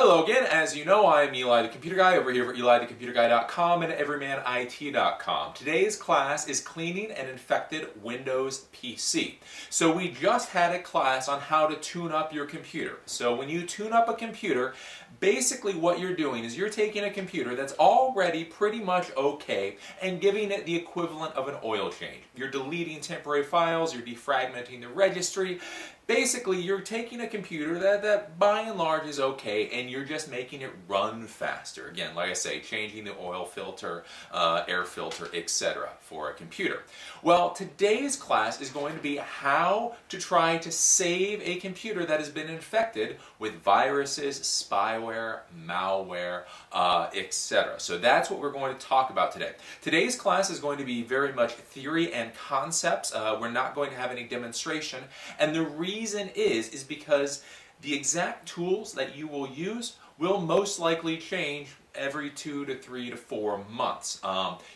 Hello again. As you know, I'm Eli the Computer Guy over here at EliTheComputerGuy.com and EverymanIT.com. Today's class is cleaning an infected Windows PC. So we just had a class on how to tune up your computer. So when you tune up a computer, basically what you're doing is you're taking a computer that's already pretty much okay and giving it the equivalent of an oil change. You're deleting temporary files, you're defragmenting the registry. Basically, you're taking a computer that by and large is okay and you're just making it run faster. Again, like I say, changing the oil filter, air filter, etc. for a computer. Well, today's class is going to be how to try to save a computer that has been infected with viruses, spyware, malware, etc. So that's what we're going to talk about today. Today's class is going to be very much theory and concepts. We're not going to have any demonstration, and the reason is because the exact tools that you will use will most likely change every 2 to 3 to 4 months.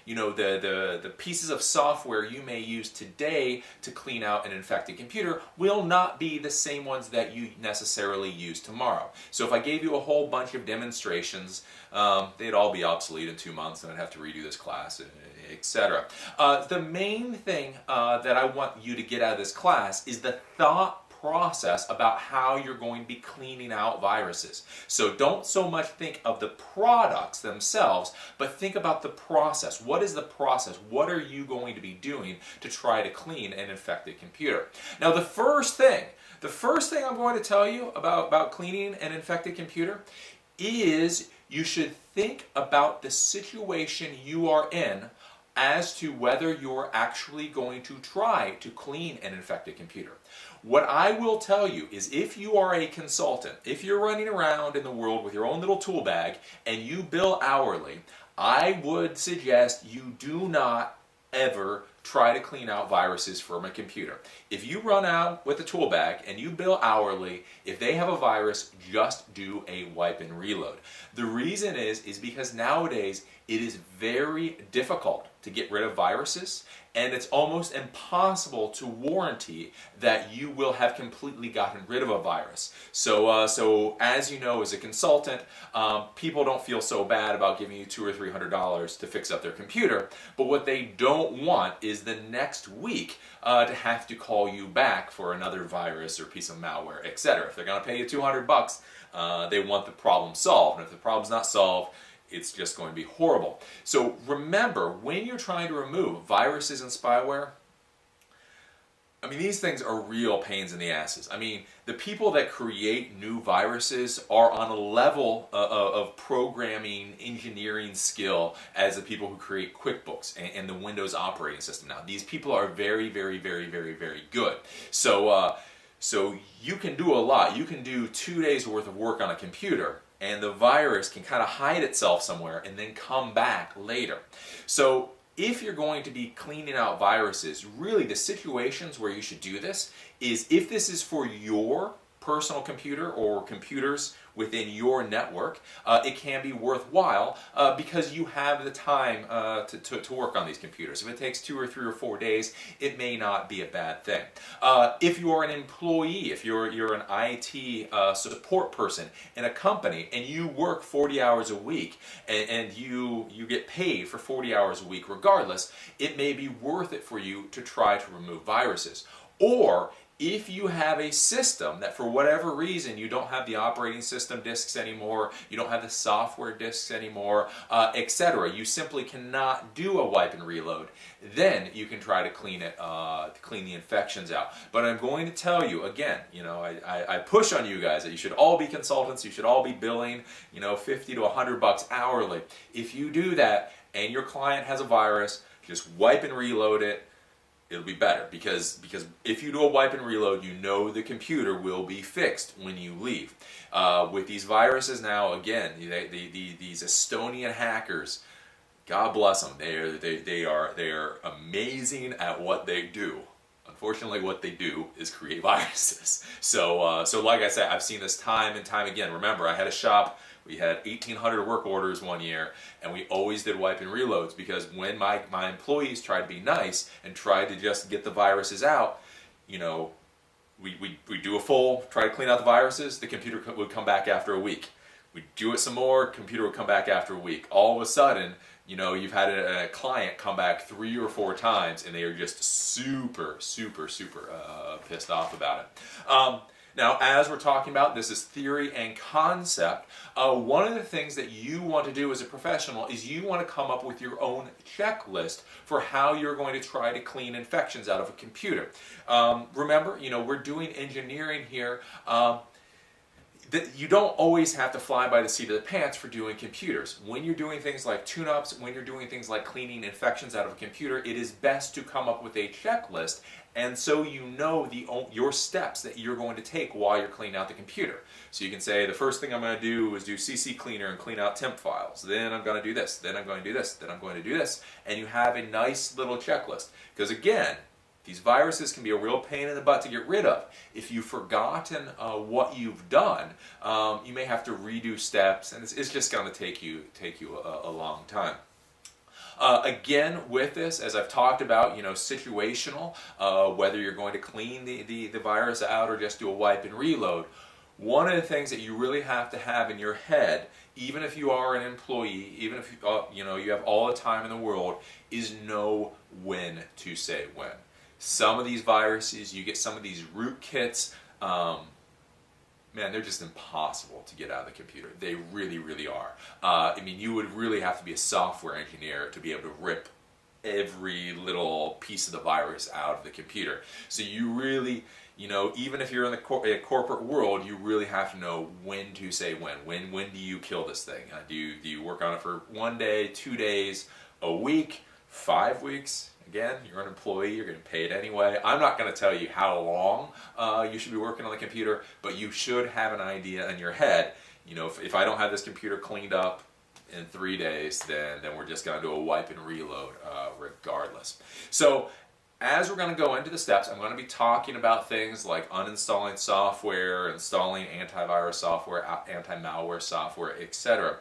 You know, the pieces of software you may use today to clean out an infected computer will not be the same ones that you necessarily use tomorrow. So if I gave you a whole bunch of demonstrations, they'd all be obsolete in 2 months and I'd have to redo this class, etc. The main thing that I want you to get out of this class is the thought process about how you're going to be cleaning out viruses. So don't so much think of the products themselves, but think about the process. What is the process? What are you going to be doing to try to clean an infected computer? Now the first thing I'm going to tell you about cleaning an infected computer is you should think about the situation you are in as to whether you're actually going to try to clean an infected computer. What I will tell you is if you are a consultant, if you're running around in the world with your own little tool bag and you bill hourly, I would suggest you do not ever try to clean out viruses from a computer. If you run out with a tool bag and you bill hourly, if they have a virus, just do a wipe and reload. The reason is because nowadays it is very difficult to get rid of viruses, and it's almost impossible to warranty that you will have completely gotten rid of a virus. So as you know, as a consultant, people don't feel so bad about giving you $200 or $300 to fix up their computer, but what they don't want is the next week to have to call you back for another virus or piece of malware, etc. If they're going to pay you $200, they want the problem solved, and if the problem's not solved, it's just going to be horrible. So remember, when you're trying to remove viruses and spyware, I mean, these things are real pains in the asses. I mean, the people that create new viruses are on a level of programming, engineering skill as the people who create QuickBooks and the Windows operating system now. These people are very, very, very, very, very good. So you can do a lot. You can do 2 days worth of work on a computer, and the virus can kind of hide itself somewhere and then come back later. So if you're going to be cleaning out viruses, really the situations where you should do this is if this is for your personal computer or computers within your network, it can be worthwhile because you have the time to work on these computers. If it takes 2 or 3 or 4 days, it may not be a bad thing. If you are an employee, if you're an IT support person in a company and you work 40 hours a week and you get paid for 40 hours a week regardless, it may be worth it for you to try to remove viruses. Or if you have a system that for whatever reason you don't have the operating system disks anymore, you don't have the software disks anymore, etc., you simply cannot do a wipe and reload, then you can try to clean the infections out. But I'm going to tell you again, you know, I push on you guys that you should all be consultants, you should all be billing, you know, $50 to $100 hourly. If you do that and your client has a virus, just wipe and reload it. It'll be better because if you do a wipe and reload, you know the computer will be fixed when you leave. With these viruses now, again, these Estonian hackers, God bless them, they are amazing at what they do. Unfortunately, what they do is create viruses. So like I said, I've seen this time and time again. Remember, I had a shop. We had 1,800 work orders one year, and we always did wipe and reloads because when my employees tried to be nice and tried to just get the viruses out, you know, we do a full, try to clean out the viruses, the computer would come back after a week. We do it some more, computer would come back after a week. All of a sudden, you know, you've had a client come back 3 or 4 times and they are just super pissed off about it. Now, as we're talking about, this is theory and concept. One of the things that you want to do as a professional is you want to come up with your own checklist for how you're going to try to clean infections out of a computer. Remember, you know, we're doing engineering here. You don't always have to fly by the seat of the pants for doing computers. When you're doing things like tune-ups, when you're doing things like cleaning infections out of a computer, it is best to come up with a checklist, and so you know your steps that you're going to take while you're cleaning out the computer. So you can say, the first thing I'm going to do is do CC cleaner and clean out temp files. Then I'm going to do this. Then I'm going to do this. Then I'm going to do this. And you have a nice little checklist. Because again, these viruses can be a real pain in the butt to get rid of. If you've forgotten what you've done, you may have to redo steps, and it's just going to take you a long time. Again, with this, as I've talked about, you know, situational, whether you're going to clean the virus out or just do a wipe and reload, one of the things that you really have to have in your head, even if you are an employee, even if you know, you have all the time in the world, is know when to say when. Some of these viruses, you get some of these rootkits, man, they're just impossible to get out of the computer. They really are. I mean, you would really have to be a software engineer to be able to rip every little piece of the virus out of the computer. So you really, you know, even if you're in the corporate world, you really have to know when to say when. When do you kill this thing? Do you work on it for 1 day, 2 days, a week, 5 weeks? Again, you're an employee, you're getting paid anyway. I'm not going to tell you how long you should be working on the computer, but you should have an idea in your head. You know, if I don't have this computer cleaned up in 3 days, then we're just going to do a wipe and reload regardless. So as we're going to go into the steps, I'm going to be talking about things like uninstalling software, installing antivirus software, anti-malware software, etc.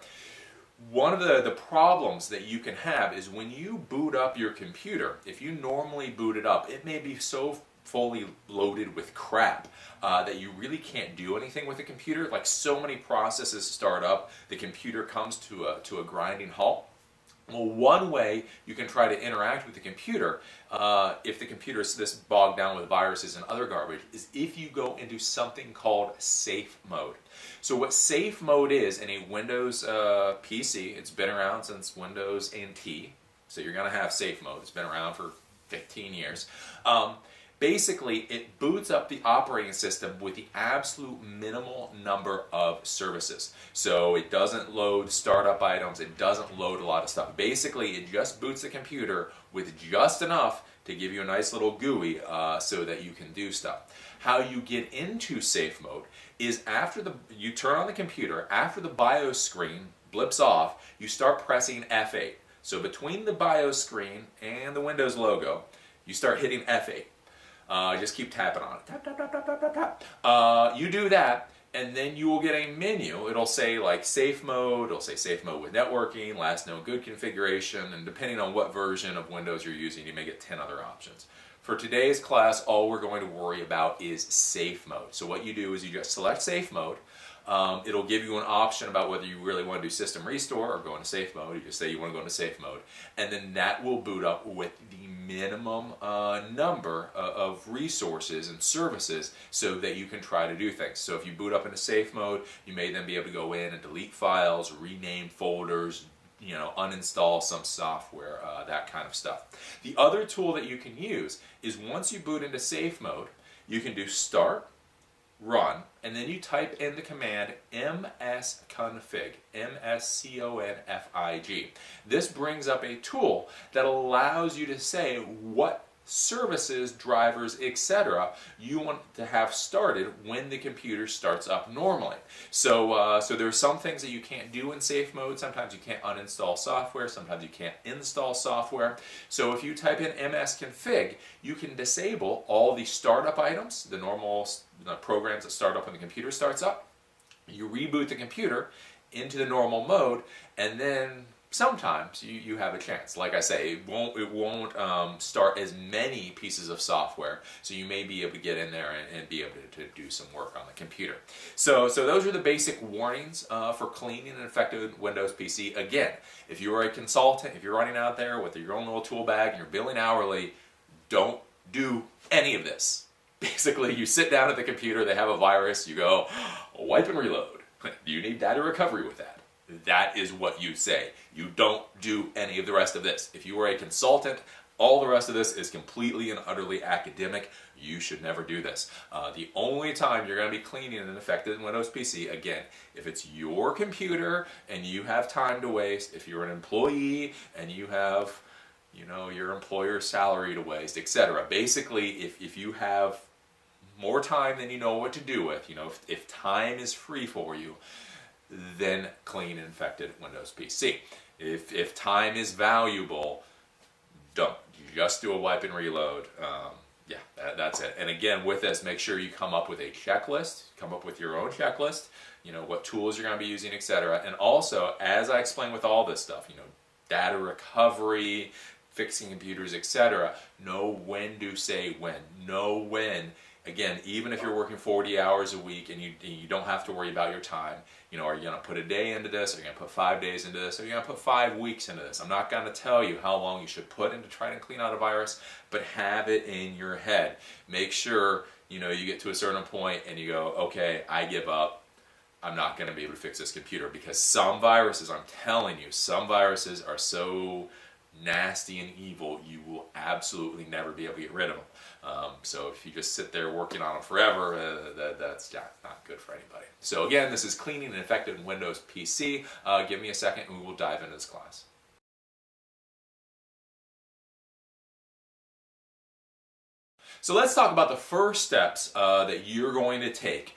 One of the problems that you can have is when you boot up your computer, if you normally boot it up, it may be so fully loaded with crap that you really can't do anything with the computer. Like, so many processes start up, the computer comes to a grinding halt. Well, one way you can try to interact with the computer, if the computer is this bogged down with viruses and other garbage, is if you go into something called safe mode. So what safe mode is in a Windows PC, it's been around since Windows NT, so you're going to have safe mode. It's been around for 15 years. Basically, it boots up the operating system with the absolute minimal number of services. So it doesn't load startup items, it doesn't load a lot of stuff. Basically, it just boots the computer with just enough to give you a nice little GUI so that you can do stuff. How you get into safe mode is after you turn on the computer, after the BIOS screen blips off, you start pressing F8. So between the BIOS screen and the Windows logo, you start hitting F8. Just keep tapping on it. Tap, tap, tap, tap, tap, tap, tap. You do that, and then you will get a menu. It'll say like safe mode, it'll say safe mode with networking, last known good configuration, and depending on what version of Windows you're using, you may get 10 other options. For today's class, all we're going to worry about is safe mode. So what you do is you just select safe mode. It'll give you an option about whether you really want to do system restore or go into safe mode. You just say you want to go into safe mode, and then that will boot up with the minimum number of resources and services so that you can try to do things. So if you boot up into safe mode, you may then be able to go in and delete files, rename folders, you know, uninstall some software, that kind of stuff. The other tool that you can use is once you boot into safe mode, you can do start, run, and then you type in the command msconfig, msconfig. This brings up a tool that allows you to say what services, drivers, etc. you want to have started when the computer starts up normally. So there are some things that you can't do in safe mode. Sometimes you can't uninstall software, sometimes you can't install software. So if you type in msconfig, you can disable all the startup items, the normal programs that start up when the computer starts up. You reboot the computer into the normal mode, and then sometimes you have a chance. Like I say, it won't start as many pieces of software, so you may be able to get in there and be able to do some work on the computer. So those are the basic warnings for cleaning an infected Windows PC. Again, if you are a consultant, if you're running out there with your own little tool bag and you're billing hourly, don't do any of this. Basically, you sit down at the computer, they have a virus, you go, wipe and reload. Do you need data recovery with that? That is what you say. You don't do any of the rest of this. If you are a consultant, all the rest of this is completely and utterly academic. You should never do this. The only time you're going to be cleaning an infected Windows PC, again, if it's your computer and you have time to waste, if you're an employee and you have, your employer's salary to waste, etc. Basically, if you have more time than you know what to do with, if time is free for you, then clean an infected Windows PC. If time is valuable, don't. You just do a wipe and reload. Yeah, that's it. And again, with this, make sure you come up with a checklist. Come up with your own checklist. What tools you're going to be using, etc. And also, as I explained with all this stuff, data recovery, fixing computers, etc. Know when to say when. Know when. Again, even if you're working 40 hours a week and you don't have to worry about your time, are you going to put a day into this? Are you going to put 5 days into this? Are you going to put 5 weeks into this? I'm not going to tell you how long you should put into trying to clean out a virus, but have it in your head. Make sure, you get to a certain point and you go, okay, I give up. I'm not going to be able to fix this computer, because some viruses, I'm telling you, some viruses are so nasty and evil, you will absolutely never be able to get rid of them. So if you just sit there working on them forever, that's not good for anybody. So again, this is cleaning an infected Windows PC. Give me a second and we will dive into this class. So let's talk about the first steps that you're going to take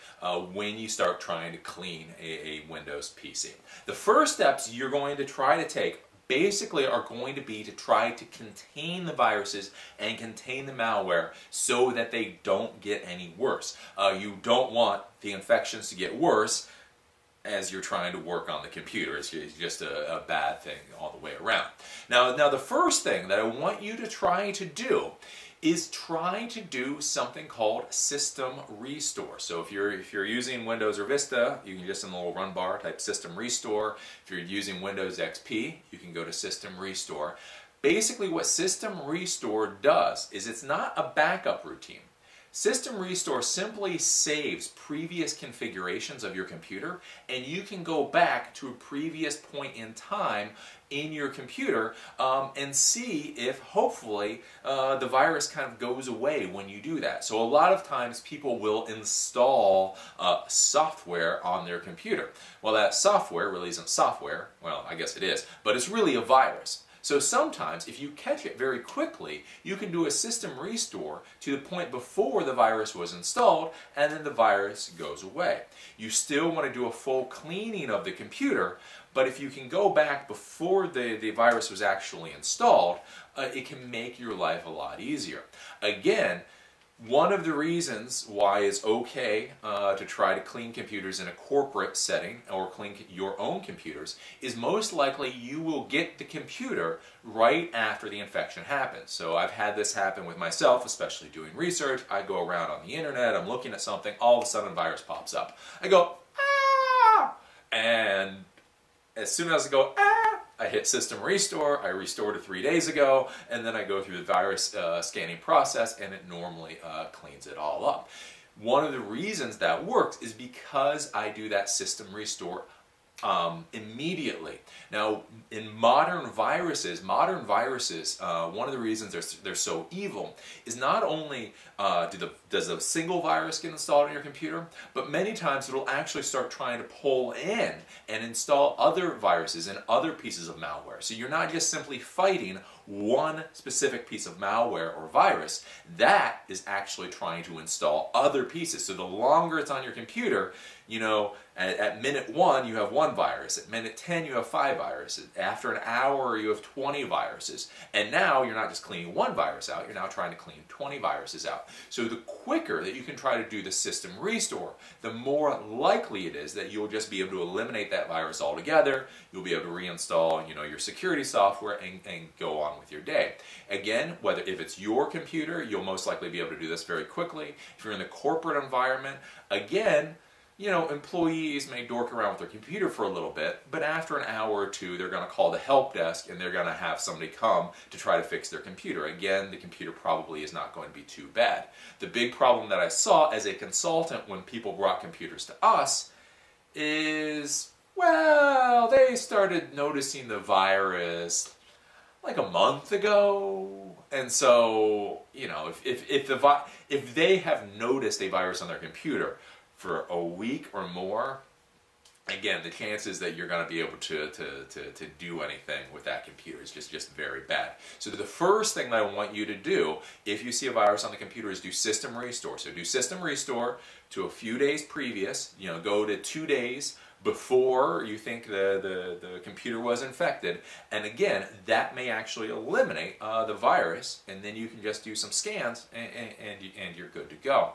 when you start trying to clean a Windows PC. The first steps you're going to try to take basically are going to be to try to contain the viruses and contain the malware so that they don't get any worse. You don't want the infections to get worse as you're trying to work on the computer. It's just a bad thing all the way around. Now the first thing that I want you to try to do is try to do something called System Restore. So if you're using Windows or Vista, you can just in the little run bar type System Restore. If you're using Windows XP, you can go to System Restore. Basically what System Restore does is it's not a backup routine. System Restore simply saves previous configurations of your computer, and you can go back to a previous point in time in your computer and see if hopefully the virus kind of goes away when you do that. So a lot of times people will install software on their computer. Well, that software really isn't software. Well, I guess it is, but it's really a virus. So sometimes, if you catch it very quickly, you can do a system restore to the point before the virus was installed, and then the virus goes away. You still want to do a full cleaning of the computer, but if you can go back before the virus was actually installed, it can make your life a lot easier. Again, one of the reasons why it's okay to try to clean computers in a corporate setting or clean your own computers is most likely you will get the computer right after the infection happens. So I've had this happen with myself, especially doing research. I go around on the internet, I'm looking at something, all of a sudden a virus pops up. I go, ah! And as soon as I go, ah! I hit System Restore, I restored it 3 days ago, and then I go through the virus scanning process, and it normally cleans it all up. One of the reasons that works is because I do that System Restore immediately. Now, in modern viruses, one of the reasons they're so evil is not only does a single virus get installed on your computer, but many times it'll actually start trying to pull in and install other viruses and other pieces of malware. So you're not just simply fighting one specific piece of malware or virus, that is actually trying to install other pieces. So the longer it's on your computer, you know, at minute 1 you have 1 virus, at minute 10 you have 5 viruses, after an hour you have 20 viruses, and now you're not just cleaning 1 virus out, you're now trying to clean 20 viruses out. So the quicker that you can try to do the system restore, the more likely it is that you'll just be able to eliminate that virus altogether. You'll be able to reinstall, you know, your security software and go on with your day. Again, whether if it's your computer, you'll most likely be able to do this very quickly. If you're in the corporate environment, again, you know, employees may dork around with their computer for a little bit, but after an hour or two, they're going to call the help desk and they're going to have somebody come to try to fix their computer. Again, the computer probably is not going to be too bad. The big problem that I saw as a consultant when people brought computers to us is, well, they started noticing the virus like a month ago. And so, you know, if they have noticed a virus on their computer for a week or more, again, the chances that you're going to be able to do anything with that computer is just very bad. So the first thing that I want you to do if you see a virus on the computer is do system restore. So do system restore to a few days previous, you know, go to 2 days before you think the computer was infected, and again, that may actually eliminate the virus, and then you can just do some scans and you're good to go.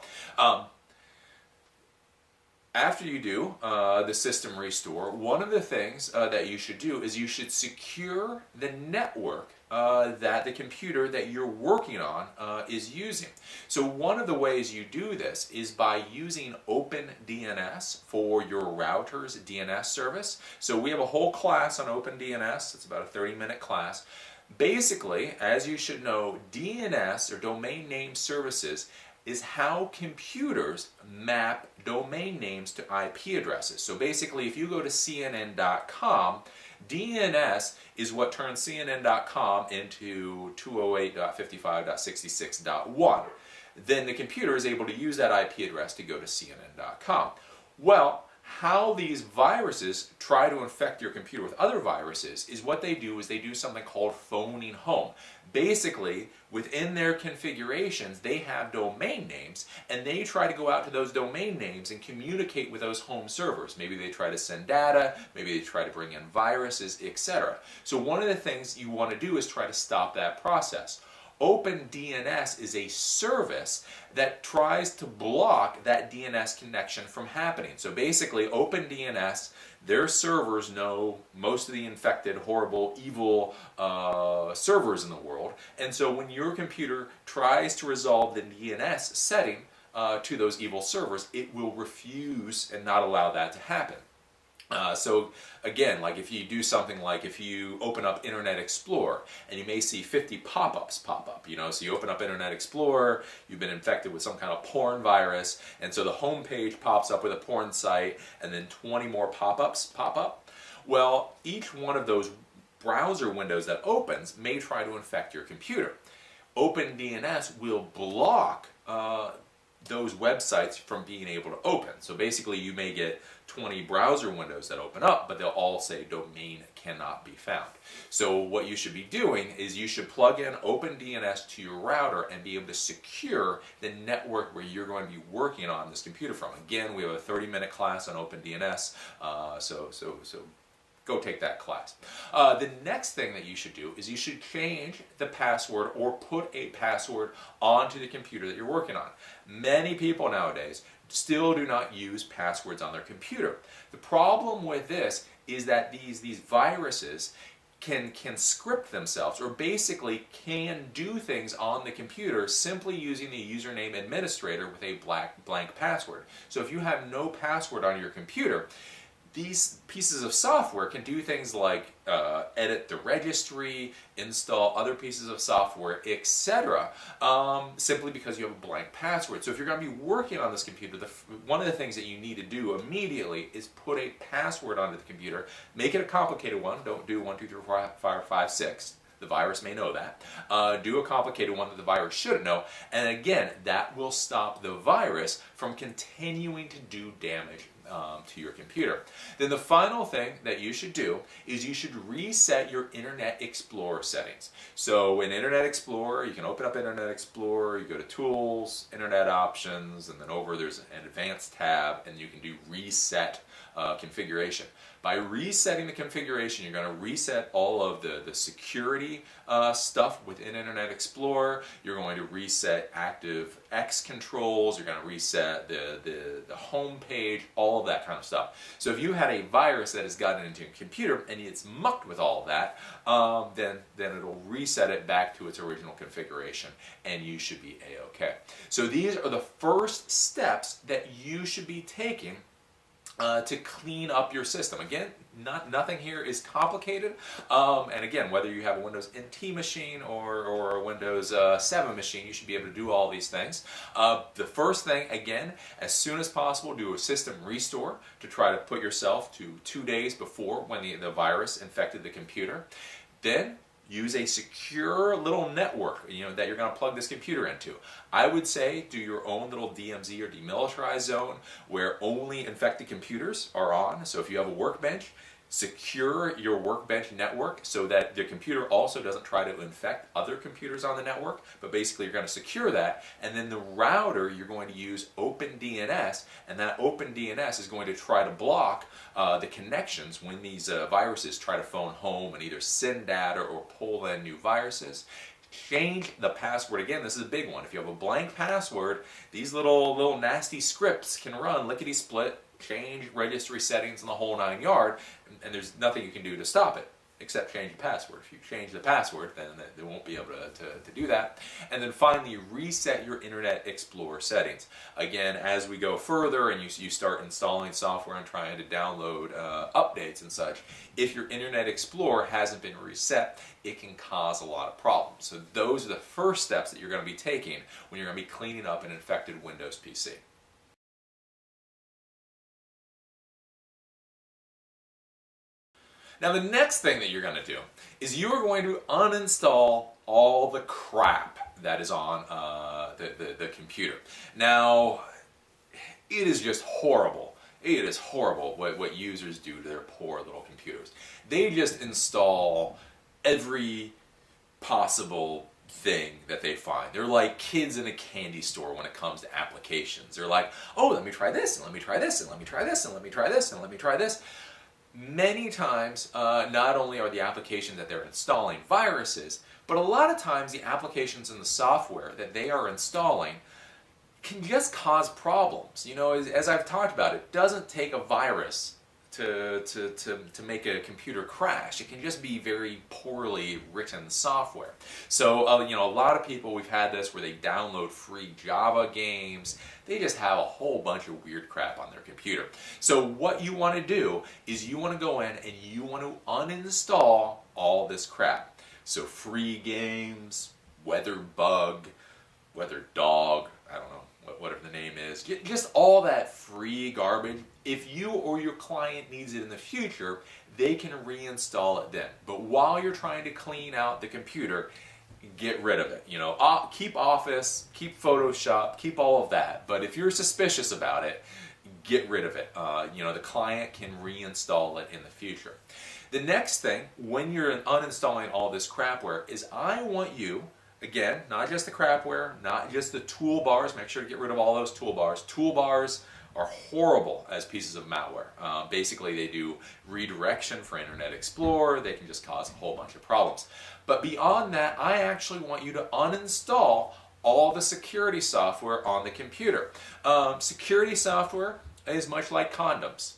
After you do the system restore, one of the things that you should do is you should secure the network that the computer that you're working on is using. So one of the ways you do this is by using OpenDNS for your router's DNS service. So we have a whole class on OpenDNS. It's about a 30-minute class. Basically, as you should know, DNS, or domain name services, is how computers map domain names to IP addresses. So basically, if you go to CNN.com, DNS is what turns CNN.com into 208.55.66.1. Then the computer is able to use that IP address to go to CNN.com. Well, how these viruses try to infect your computer with other viruses is what they do is they do something called phoning home. Basically, within their configurations, they have domain names, and they try to go out to those domain names and communicate with those home servers. Maybe they try to send data, maybe they try to bring in viruses, etc. So one of the things you want to do is try to stop that process. OpenDNS is a service that tries to block that DNS connection from happening. So basically, OpenDNS, their servers know most of the infected, horrible, evil servers in the world. And so when your computer tries to resolve the DNS setting to those evil servers, it will refuse and not allow that to happen. So again, like if you do something like if you open up Internet Explorer and you may see 50 pop-ups pop up, you know, so you open up Internet Explorer, you've been infected with some kind of porn virus, and so the home page pops up with a porn site and then 20 more pop-ups pop up. Well, each one of those browser windows that opens may try to infect your computer. OpenDNS will block those websites from being able to open. So basically you may get 20 browser windows that open up, but they'll all say domain cannot be found. So what you should be doing is you should plug in OpenDNS to your router and be able to secure the network where you're going to be working on this computer from. Again, we have a 30-minute class on OpenDNS, so go take that class. The next thing that you should do is you should change the password or put a password onto the computer that you're working on. Many people nowadays still do not use passwords on their computer. The problem with this is that these viruses can script themselves, or basically can do things on the computer simply using the username administrator with a blank password. So if you have no password on your computer, these pieces of software can do things like edit the registry, install other pieces of software, etc., simply because you have a blank password. So if you're going to be working on this computer, one of the things that you need to do immediately is put a password onto the computer. Make it a complicated one. Don't do 1, 2, 3, 4, 5, 6. The virus may know that. Do a complicated one that the virus shouldn't know. And again, that will stop the virus from continuing to do damage to your computer. Then the final thing that you should do is you should reset your Internet Explorer settings. So in Internet Explorer, you can open up Internet Explorer, you go to Tools, Internet Options, and then over there's an Advanced tab, and you can do Reset configuration. By resetting the configuration, you're going to reset all of the security stuff within Internet Explorer. You're going to reset ActiveX controls. You're going to reset the home page, all of that kind of stuff. So if you had a virus that has gotten into your computer and it's mucked with all of that, then it'll reset it back to its original configuration, and you should be A-OK. So these are the first steps that you should be taking to clean up your system. Again, nothing here is complicated. And again, whether you have a Windows NT machine or a Windows 7 machine, you should be able to do all these things. The first thing, again, as soon as possible, do a system restore to try to put yourself to 2 days before when the virus infected the computer. Then use a secure little network, that you're going to plug this computer into. I would say do your own little DMZ or demilitarized zone where only infected computers are on. So if you have a workbench, secure your workbench network so that the computer also doesn't try to infect other computers on the network, but basically you're going to secure that. And then the router, you're going to use OpenDNS, and that OpenDNS is going to try to block the connections when these viruses try to phone home and either send data or pull in new viruses. Change the password. Again, this is a big one. If you have a blank password, these little nasty scripts can run lickety-split, change registry settings and the whole 9 yards, and there's nothing you can do to stop it except change the password. If you change the password, then they won't be able to do that. And then finally, reset your Internet Explorer settings. Again, as we go further and you start installing software and trying to download updates and such, if your Internet Explorer hasn't been reset, it can cause a lot of problems. So those are the first steps that you're going to be taking when you're going to be cleaning up an infected Windows PC. Now the next thing that you're going to do is you're going to uninstall all the crap that is on the computer. Now, it is just horrible. It is horrible what users do to their poor little computers. They just install every possible thing that they find. They're like kids in a candy store when it comes to applications. They're like, oh, let me try this, and let me try this, and let me try this, and let me try this, and let me try this. Many times, not only are the applications that they're installing viruses, but a lot of times the applications and the software that they are installing can just cause problems. As I've talked about, it doesn't take a virus to make a computer crash. It can just be very poorly written software. So, a lot of people, we've had this where they download free Java games. They just have a whole bunch of weird crap on their computer. So what you want to do is you want to go in and you want to uninstall all this crap. So free games, Weather Bug, Weather Dog, I don't know, whatever the name is, just all that free garbage. If you or your client needs it in the future, they can reinstall it then. But while you're trying to clean out the computer, get rid of it. Keep Office, keep Photoshop, keep all of that. But if you're suspicious about it, get rid of it. The client can reinstall it in the future. The next thing, when you're uninstalling all this crapware, is I want you, again, not just the crapware, not just the toolbars, make sure to get rid of all those toolbars. Toolbars are horrible as pieces of malware. Basically, they do redirection for Internet Explorer. They can just cause a whole bunch of problems. But beyond that, I actually want you to uninstall all the security software on the computer. Security software is much like condoms.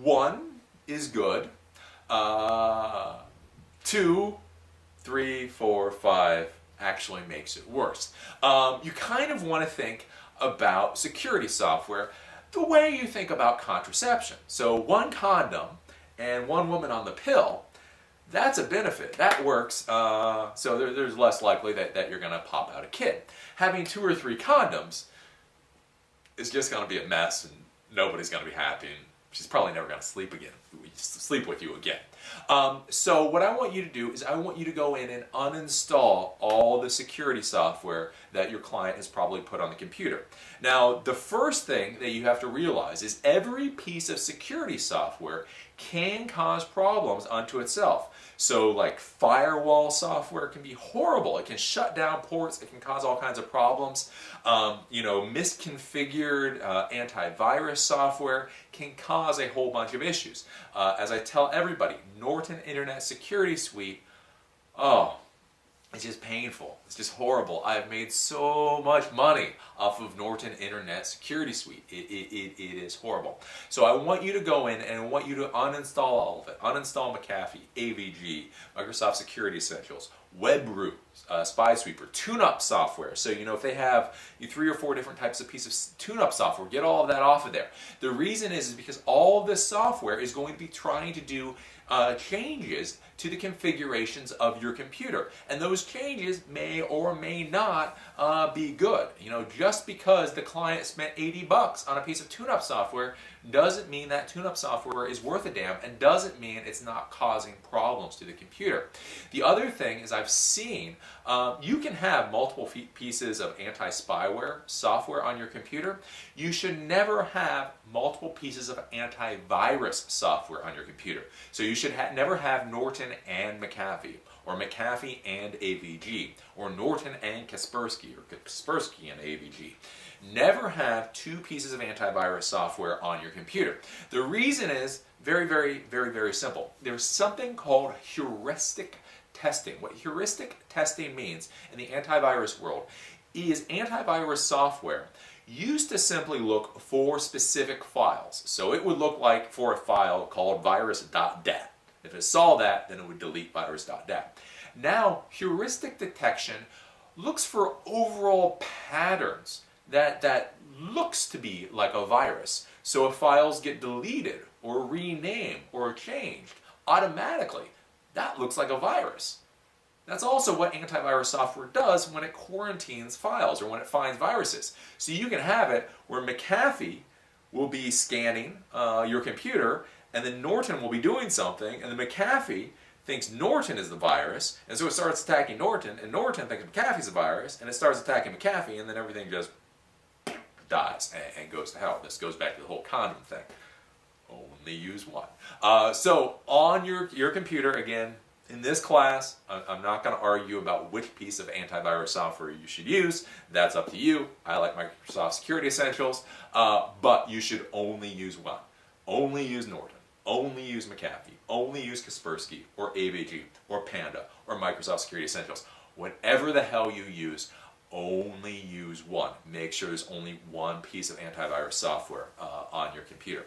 One is good. 2, 3, 4, 5 actually makes it worse. You kind of want to think about security software the way you think about contraception. So one condom and one woman on the pill, that's a benefit. That works. So there's less likely that you're going to pop out a kid. Having 2 or 3 condoms is just going to be a mess, and nobody's going to be happy, and she's probably never going to sleep with you again. So what I want you to do is I want you to go in and uninstall all the security software that your client has probably put on the computer. Now, the first thing that you have to realize is every piece of security software can cause problems unto itself. So like firewall software can be horrible. It can shut down ports. It can cause all kinds of problems. Misconfigured antivirus software can cause a whole bunch of issues. As I tell everybody, Norton Internet Security Suite, oh, it's just painful. It's just horrible. I've made so much money off of Norton Internet Security Suite. It is horrible. So I want you to go in and I want you to uninstall all of it. Uninstall McAfee, AVG, Microsoft Security Essentials, WebRoot, Spy Sweeper, tune-up software. So, if they have 3 or 4 different types of pieces of tune-up software, get all of that off of there. The reason is because all of this software is going to be trying to do changes to the configurations of your computer. And those changes may or may not be good. Just because the client spent $80 on a piece of tune-up software doesn't mean that tune-up software is worth a damn, and doesn't mean it's not causing problems to the computer. The other thing is I've seen you can have multiple pieces of anti-spyware software on your computer. You should never have multiple pieces of antivirus software on your computer. So you should never have Norton and McAfee, or McAfee and AVG, or Norton and Kaspersky, or Kaspersky and AVG. Never have 2 pieces of antivirus software on your computer. The reason is very, very, very, very simple. There's something called heuristic testing. What heuristic testing means in the antivirus world is antivirus software used to simply look for specific files. So it would look like for a file called virus.dat. If it saw that, then it would delete virus.dat. Now, heuristic detection looks for overall patterns that looks to be like a virus. So if files get deleted or renamed or changed automatically, that looks like a virus. That's also what antivirus software does when it quarantines files or when it finds viruses. So you can have it where McAfee will be scanning your computer, and then Norton will be doing something, and then McAfee thinks Norton is the virus, and so it starts attacking Norton, and Norton thinks McAfee's the virus, and it starts attacking McAfee, and then everything just dies and goes to hell. This goes back to the whole condom thing. Only use one. So on your computer, again, in this class, I'm not going to argue about which piece of antivirus software you should use. That's up to you. I like Microsoft Security Essentials, but you should only use one. Only use Norton. Only use McAfee. Only use Kaspersky or AVG or Panda or Microsoft Security Essentials. Whatever the hell you use, only use one. Make sure there's only one piece of antivirus software on your computer.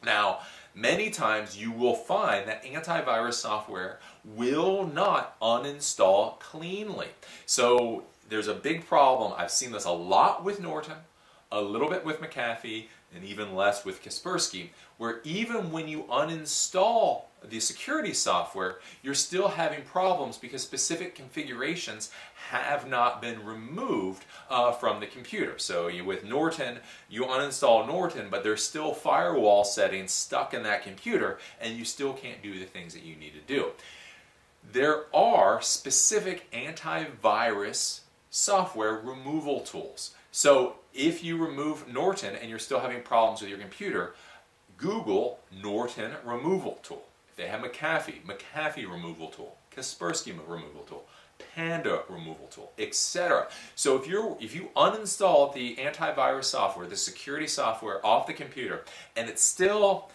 Now, many times you will find that antivirus software will not uninstall cleanly. So there's a big problem. I've seen this a lot with Norton, a little bit with McAfee, and even less with Kaspersky, where even when you uninstall the security software, you're still having problems because specific configurations have not been removed from the computer. So with Norton, you uninstall Norton, but there's still firewall settings stuck in that computer, and you still can't do the things that you need to do. There are specific antivirus software removal tools. So if you remove Norton and you're still having problems with your computer, Google Norton removal tool. If they have McAfee, McAfee removal tool, Kaspersky removal tool, Panda removal tool, etc. So if you uninstall the antivirus software, the security software off the computer, and it's still,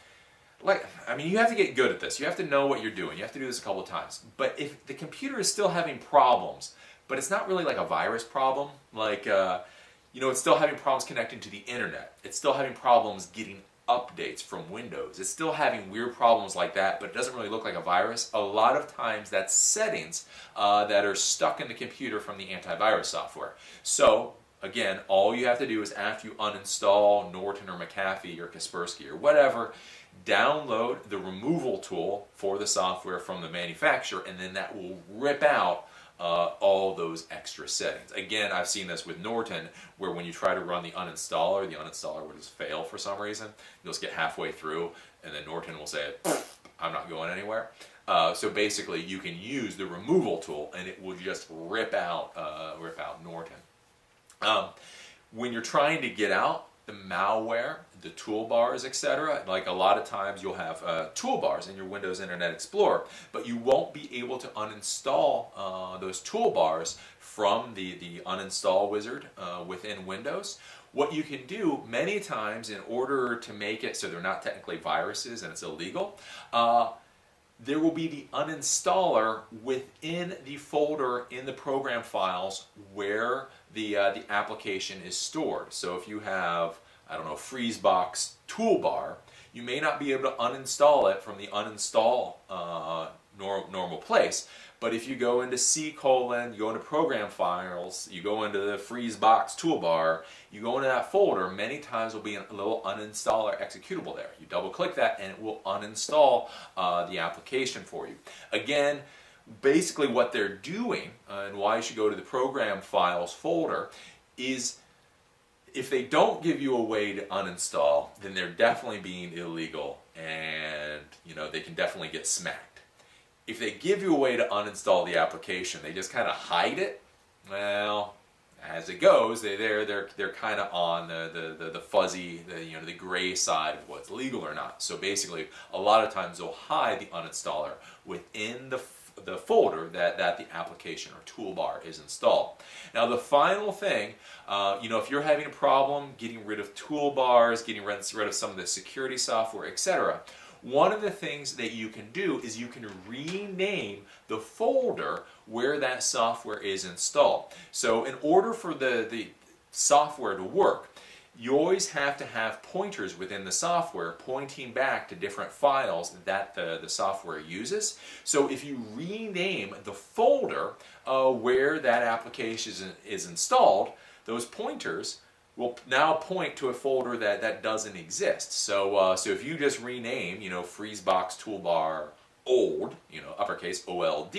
you have to get good at this. You have to know what you're doing. You have to do this a couple of times. But if the computer is still having problems, but it's not really like a virus problem, it's still having problems connecting to the internet. It's still having problems getting updates from Windows. It's still having weird problems like that, but it doesn't really look like a virus. A lot of times that's settings that are stuck in the computer from the antivirus software. So again, all you have to do is after you uninstall Norton or McAfee or Kaspersky or whatever, download the removal tool for the software from the manufacturer, and then that will rip out all those extra settings. Again, I've seen this with Norton, where when you try to run the uninstaller will just fail for some reason. You'll just get halfway through, and then Norton will say, I'm not going anywhere. So basically, you can use the removal tool, and it will just rip out Norton. When you're trying to get out the malware, the toolbars, etc., like a lot of times you'll have toolbars in your Windows Internet Explorer, but you won't be able to uninstall those toolbars from the uninstall wizard within Windows. What you can do many times in order to make it so they're not technically viruses and it's illegal, there will be the uninstaller within the folder in the program files where the application is stored. So if you have, I don't know, FreezeBox toolbar, you may not be able to uninstall it from the uninstall normal place. But if you go into C:, you go into program files, you go into the FreezeBox toolbar, you go into that folder, many times will be a little uninstaller executable there. You double click that and it will uninstall the application for you. Again, basically what they're doing and why you should go to the program files folder is if they don't give you a way to uninstall, then they're definitely being illegal and they can definitely get smacked. If they give you a way to uninstall the application, they just kind of hide it. Well, as it goes, they're kind of on the fuzzy, the gray side of what's legal or not. So basically, a lot of times they'll hide the uninstaller within the folder that the application or toolbar is installed. Now the final thing, if you're having a problem getting rid of toolbars, getting rid of some of the security software, etc., one of the things that you can do is you can rename the folder where that software is installed. So in order for the software to work, you always have to have pointers within the software pointing back to different files that the software uses. So if you rename the folder where that application is installed, those pointers will now point to a folder that doesn't exist. So if you just rename, FreezeBox toolbar old, uppercase OLD,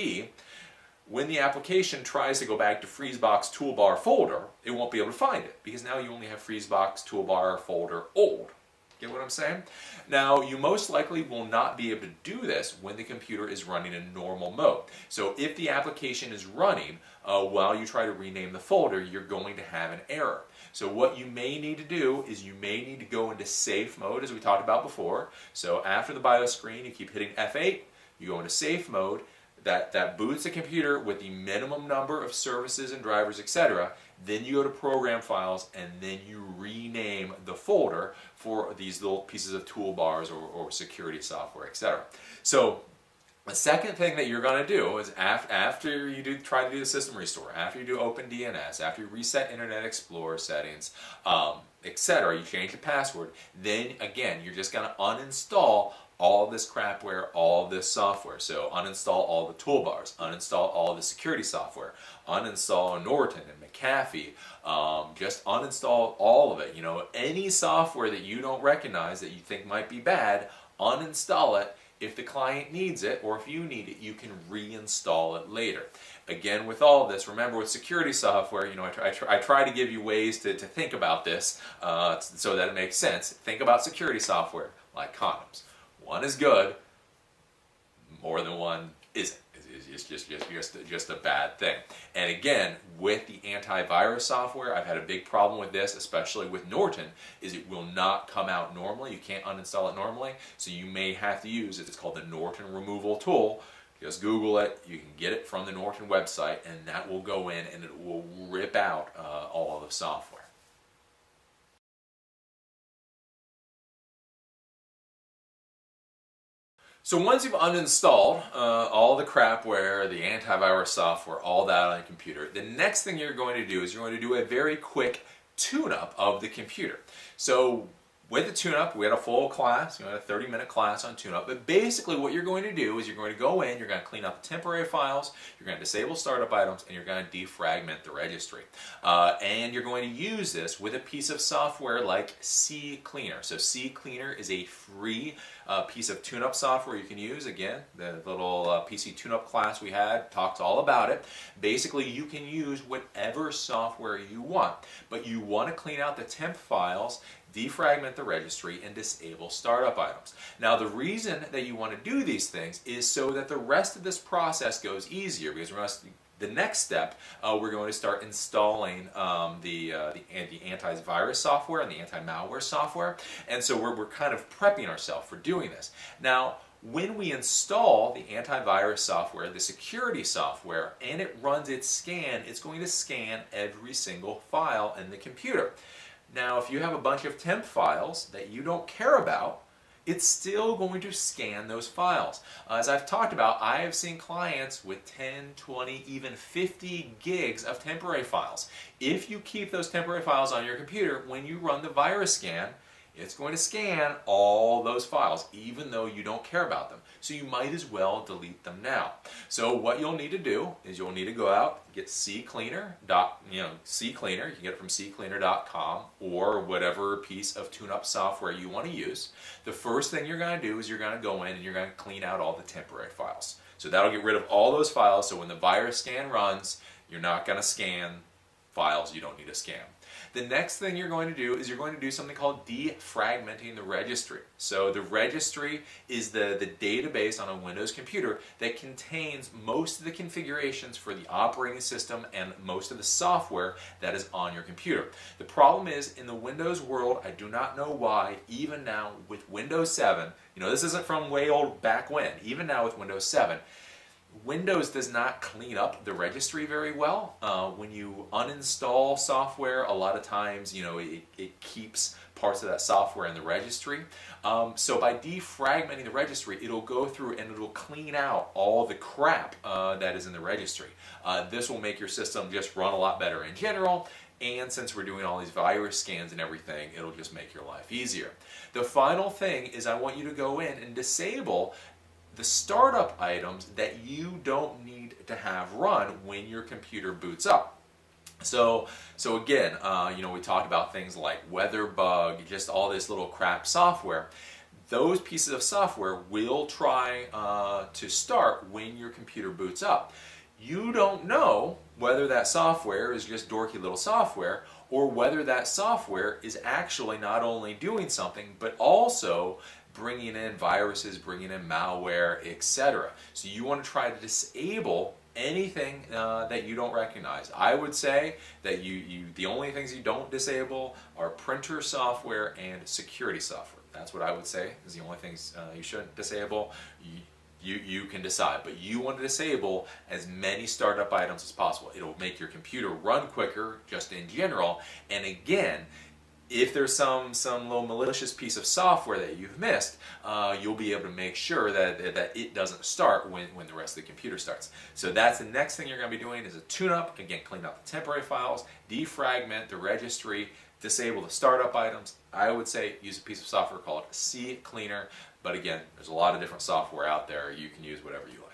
when the application tries to go back to FreezeBox toolbar folder, it won't be able to find it because now you only have FreezeBox toolbar folder old. Get what I'm saying? Now, you most likely will not be able to do this when the computer is running in normal mode. So if the application is running while you try to rename the folder, you're going to have an error. So what you may need to do is you may need to go into safe mode, as we talked about before. So after the BIOS screen, you keep hitting F8, you go into safe mode. That boots the computer with the minimum number of services and drivers, etc. Then you go to program files and then you rename the folder for these little pieces of toolbars or security software, etc. So the second thing that you're going to do is after you try to do the system restore, after you do OpenDNS, after you reset Internet Explorer settings, etc., you change the password, then again you're just going to uninstall all this crapware, all this software. So uninstall all the toolbars, uninstall all the security software, uninstall Norton and McAfee, just uninstall all of it. Any software that you don't recognize that you think might be bad, uninstall it. If the client needs it, or if you need it, you can reinstall it later. Again, with all of this, remember with security software, I try to give you ways to think about this so that it makes sense. Think about security software like condoms. One is good, more than one isn't. It's just a bad thing. And again, with the antivirus software, I've had a big problem with this, especially with Norton, is it will not come out normally. You can't uninstall it normally, so you may have to use it. It's called the Norton removal tool. Just Google it. You can get it from the Norton website, and that will go in and it will rip out all of the software. So once you've uninstalled all the crapware, the antivirus software, all that on your computer, the next thing you're going to do is you're going to do a very quick tune-up of the computer. So with the tune-up, we had a full class, we had a 30-minute class on tune-up, but basically what you're going to do is you're going to go in, you're going to clean up the temporary files, you're going to disable startup items, and you're going to defragment the registry. And you're going to use this with a piece of software like CCleaner. So CCleaner is a free piece of tune-up software you can use. Again, the little PC tune-up class we had talks all about it. Basically, you can use whatever software you want, but you want to clean out the temp files, defragment the registry, and disable startup items. Now, the reason that you want to do these things is so that the rest of this process goes easier, because the next step, we're going to start installing the antivirus software and the anti-malware software, and so we're kind of prepping ourselves for doing this. Now, when we install the antivirus software, the security software, and it runs its scan, it's going to scan every single file in the computer. Now, if you have a bunch of temp files that you don't care about, it's still going to scan those files. As I've talked about, I have seen clients with 10, 20, even 50 gigs of temporary files. If you keep those temporary files on your computer, when you run the virus scan, it's going to scan all those files, even though you don't care about them. So you might as well delete them now. So what you'll need to do is you'll need to go out, get CCleaner, CCleaner, you can get it from ccleaner.com or whatever piece of tune-up software you want to use. The first thing you're going to do is you're going to go in and you're going to clean out all the temporary files. So that'll get rid of all those files, so when the virus scan runs, you're not going to scan files you don't need to scan. The next thing you're going to do is you're going to do something called defragmenting the registry. So the registry is the database on a Windows computer that contains most of the configurations for the operating system and most of the software that is on your computer. The problem is, in the Windows world, I do not know why, even now with Windows 7, this isn't from way old back when, even now with Windows 7, Windows does not clean up the registry very well. When you uninstall software, a lot of times, it keeps parts of that software in the registry. So by defragmenting the registry, it'll go through and it'll clean out all the crap that is in the registry. This will make your system just run a lot better in general. And since we're doing all these virus scans and everything, it'll just make your life easier. The final thing is I want you to go in and disable the startup items that you don't need to have run when your computer boots up. So again, we talked about things like WeatherBug, just all this little crap software. Those pieces of software will try to start when your computer boots up. You don't know whether that software is just dorky little software or whether that software is actually not only doing something but also bringing in viruses, bringing in malware, etc. So you want to try to disable anything that you don't recognize. I would say that the only things you don't disable are printer software and security software. That's what I would say is the only things you shouldn't disable. You can decide, but you want to disable as many startup items as possible. It'll make your computer run quicker just in general, and again, if there's some little malicious piece of software that you've missed, you'll be able to make sure that it doesn't start when the rest of the computer starts. So that's the next thing you're going to be doing is a tune-up. Again, clean out the temporary files, defragment the registry, disable the startup items. I would say use a piece of software called CCleaner, but again, there's a lot of different software out there. You can use whatever you like.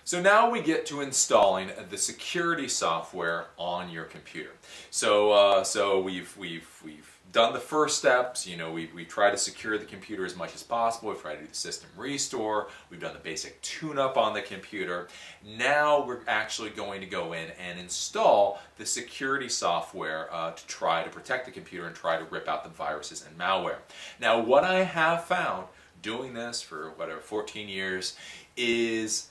So now we get to installing the security software on your computer. So we've done the first steps. We try to secure the computer as much as possible. We've tried to do the system restore. We've done the basic tune-up on the computer. Now we're actually going to go in and install the security software to try to protect the computer and try to rip out the viruses and malware. Now, what I have found doing this for 14 years is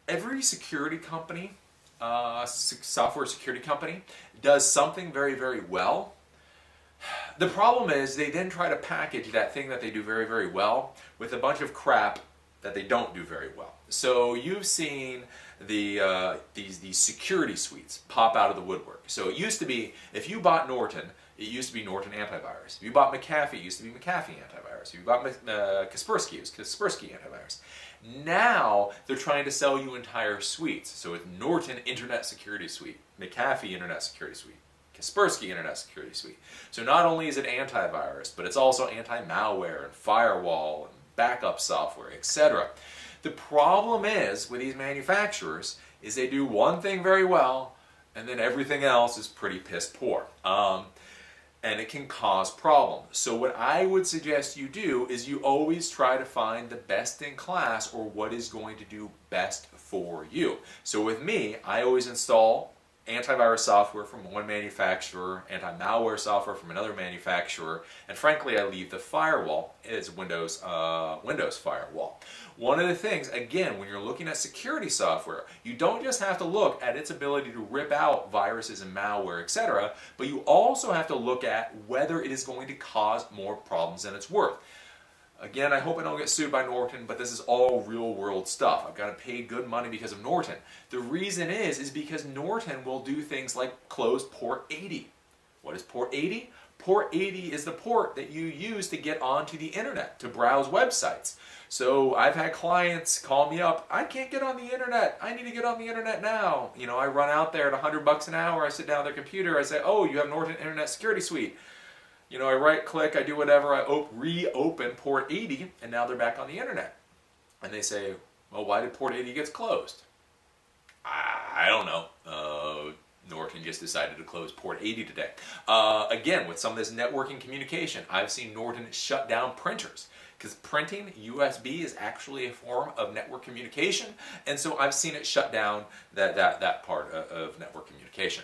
every security company, software security company, does something very, very well. The problem is they then try to package that thing that they do very, very well with a bunch of crap that they don't do very well. So you've seen these security suites pop out of the woodwork. So it used to be, if you bought Norton, it used to be Norton antivirus. If you bought McAfee, it used to be McAfee antivirus. If you bought Kaspersky, it was Kaspersky antivirus. Now they're trying to sell you entire suites. So it's Norton Internet Security Suite, McAfee Internet Security Suite, Kaspersky Internet Security Suite. So not only is it antivirus, but it's also anti-malware and firewall and backup software, etc. The problem is with these manufacturers is they do one thing very well, and then everything else is pretty piss poor. And it can cause problems. So what I would suggest you do is you always try to find the best in class or what is going to do best for you. So with me, I always install antivirus software from one manufacturer, anti-malware software from another manufacturer, and frankly I leave the firewall as Windows firewall. One of the things, again, when you're looking at security software, you don't just have to look at its ability to rip out viruses and malware, etc., but you also have to look at whether it is going to cause more problems than it's worth. Again, I hope I don't get sued by Norton, but this is all real world stuff. I've got to pay good money because of Norton. The reason is because Norton will do things like close port 80. What is port 80? Port 80 is the port that you use to get onto the internet, to browse websites. So I've had clients call me up, I can't get on the internet, I need to get on the internet now. You know, I run out there at $100 an hour, I sit down at their computer, I say, oh, you have Norton Internet Security Suite. You know, I right click, I do whatever, I reopen port 80, and now they're back on the internet. And they say, well, why did port 80 get closed? I don't know. Norton just decided to close port 80 today. Again, with some of this networking communication, I've seen Norton shut down printers. Because printing USB is actually a form of network communication, and so I've seen it shut down that part of network communication.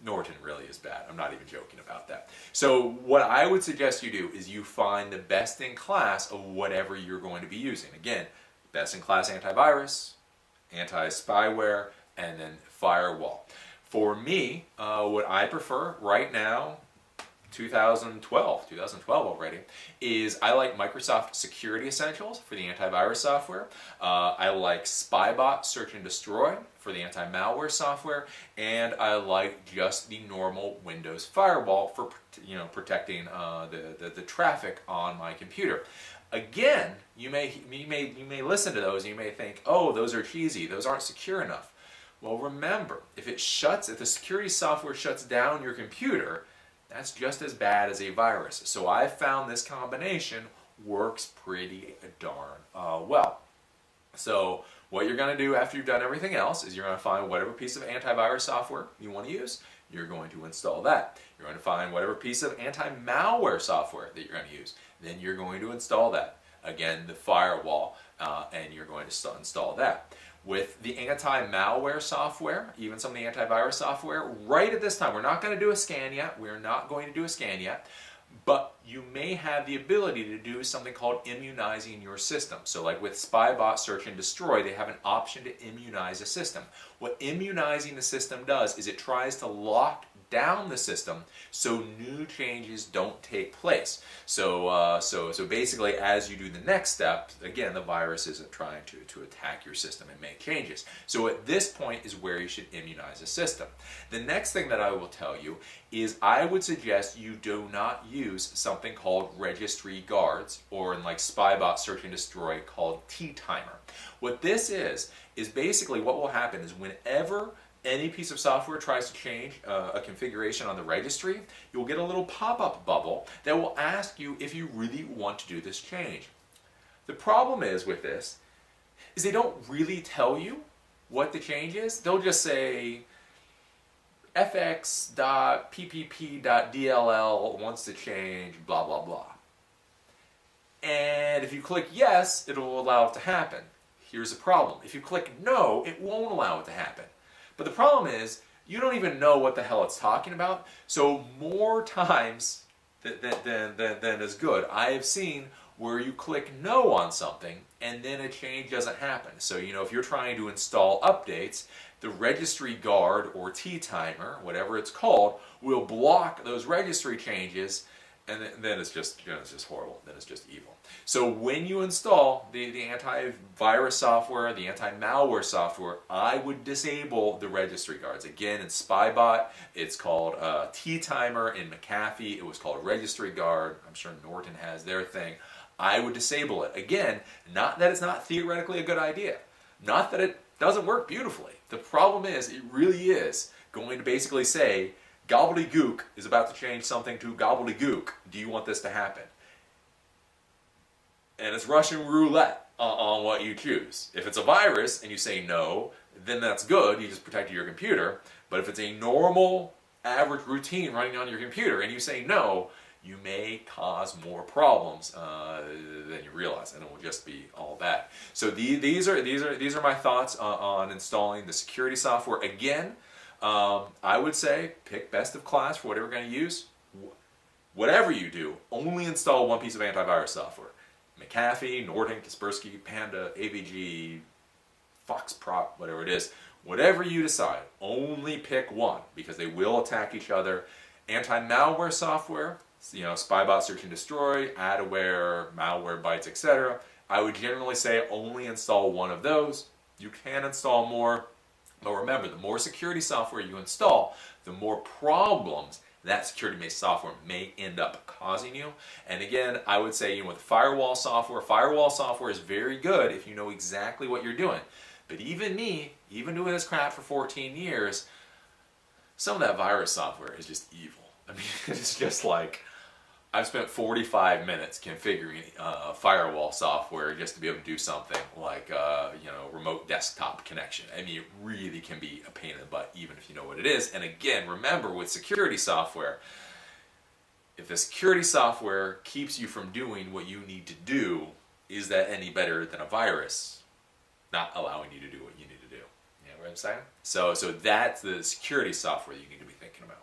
Norton really is bad. I'm not even joking about that. So what I would suggest you do is you find the best in class of whatever you're going to be using. Again, best in class antivirus, anti-spyware, and then firewall. For me, what I prefer right now, 2012 already, is I like Microsoft Security Essentials for the antivirus software. I like Spybot Search and Destroy for the anti-malware software, and I like just the normal Windows firewall for protecting the traffic on my computer. Again, you may listen to those and you may think, oh, those are cheesy, those aren't secure enough. Well, remember, if the security software shuts down your computer, that's just as bad as a virus. So I found this combination works pretty darn well. So what you're going to do after you've done everything else is you're going to find whatever piece of antivirus software you want to use, you're going to install that. You're going to find whatever piece of anti-malware software that you're going to use, then you're going to install that. Again, the firewall, and you're going to install that. With the anti-malware software, even some of the antivirus software, right at this time, we're not going to do a scan yet, we're not going to do a scan yet, but you may have the ability to do something called immunizing your system. So like with Spybot Search and Destroy, they have an option to immunize a system. What immunizing the system does is it tries to lock down the system so new changes don't take place. So basically, as you do the next step, again, the virus isn't trying to attack your system and make changes. So at this point is where you should immunize a system. The next thing that I will tell you is I would suggest you do not use something called registry guards, or in like Spybot Search and Destroy called T-timer. What this is basically what will happen is whenever any piece of software tries to change a configuration on the registry, you'll get a little pop-up bubble that will ask you if you really want to do this change. The problem is with this is they don't really tell you what the change is. They'll just say fx.ppp.dll wants to change blah blah blah. And if you click yes, it'll allow it to happen. Here's the problem. If you click no, it won't allow it to happen. But the problem is, you don't even know what the hell it's talking about. So more times than is good, I have seen where you click no on something and then a change doesn't happen. So if you're trying to install updates, the registry guard or T-timer, whatever it's called, will block those registry changes, and then it's just horrible. Then it's just evil. So when you install the antivirus software, the anti-malware software, I would disable the registry guards. Again, in Spybot, it's called T-timer. In McAfee, it was called registry guard. I'm sure Norton has their thing. I would disable it. Again, not that it's not theoretically a good idea. Not that it doesn't work beautifully. The problem is, it really is going to basically say, gobbledygook is about to change something to gobbledygook. Do you want this to happen? And it's Russian roulette on what you choose. If it's a virus and you say no, then that's good. You just protected your computer. But if it's a normal, average routine running on your computer and you say no, you may cause more problems than you realize, and it will just be all bad. So these are my thoughts on installing the security software. Again, I would say pick best of class for whatever you're going to use. Whatever you do, only install one piece of antivirus software. McAfee, Norton, Kaspersky, Panda, AVG, Foxprop, whatever it is. Whatever you decide, only pick one, because they will attack each other. Anti-malware software, Spybot Search and Destroy, Adewale, Malwarebytes, etc. I would generally say only install one of those. You can install more, but remember, the more security software you install, the more problems that security-based software may end up causing you. And again, I would say, with firewall software is very good if you know exactly what you're doing. But even me, even doing this crap for 14 years, some of that virus software is just evil. I mean, it's just like, I've spent 45 minutes configuring firewall software just to be able to do something like, remote desktop connection. I mean, it really can be a pain in the butt, even if you know what it is. And again, remember, with security software, if the security software keeps you from doing what you need to do, is that any better than a virus not allowing you to do what you need to do? You know what I'm saying? So that's the security software that you need to be thinking about.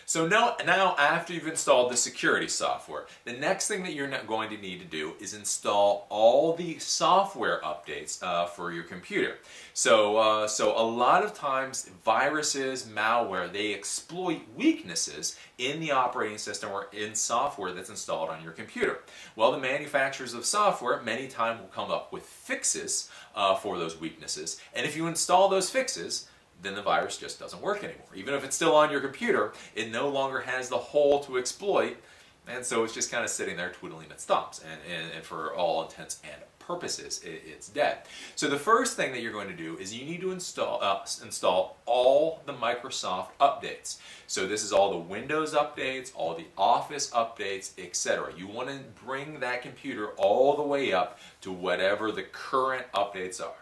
So now after you've installed the security software, the next thing that you're going to need to do is install all the software updates for your computer. So a lot of times viruses, malware, they exploit weaknesses in the operating system or in software that's installed on your computer. Well, the manufacturers of software many times will come up with fixes for those weaknesses, and if you install those fixes, then the virus just doesn't work anymore. Even if it's still on your computer, it no longer has the hole to exploit, and so it's just kind of sitting there twiddling its thumbs, and for all intents and purposes, it's dead. So the first thing that you're going to do is you need to install all the Microsoft updates. So this is all the Windows updates, all the Office updates, etc. You want to bring that computer all the way up to whatever the current updates are.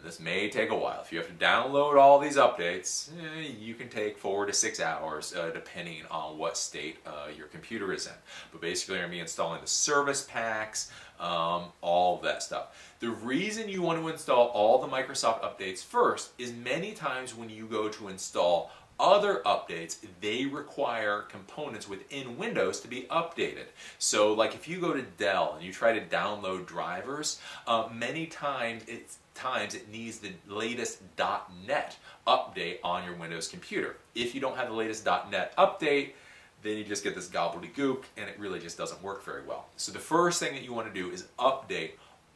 This may take a while. If you have to download all these updates, you can take 4 to 6 hours depending on what state your computer is in. But basically you're going to be installing the service packs, all of that stuff. The reason you want to install all the Microsoft updates first is many times when you go to install other updates, they require components within Windows to be updated. So like if you go to Dell and you try to download drivers, many times it needs the latest .NET update on your Windows computer. If you don't have the latest .NET update, then you just get this gobbledygook and it really just doesn't work very well. So the first thing that you want to do is update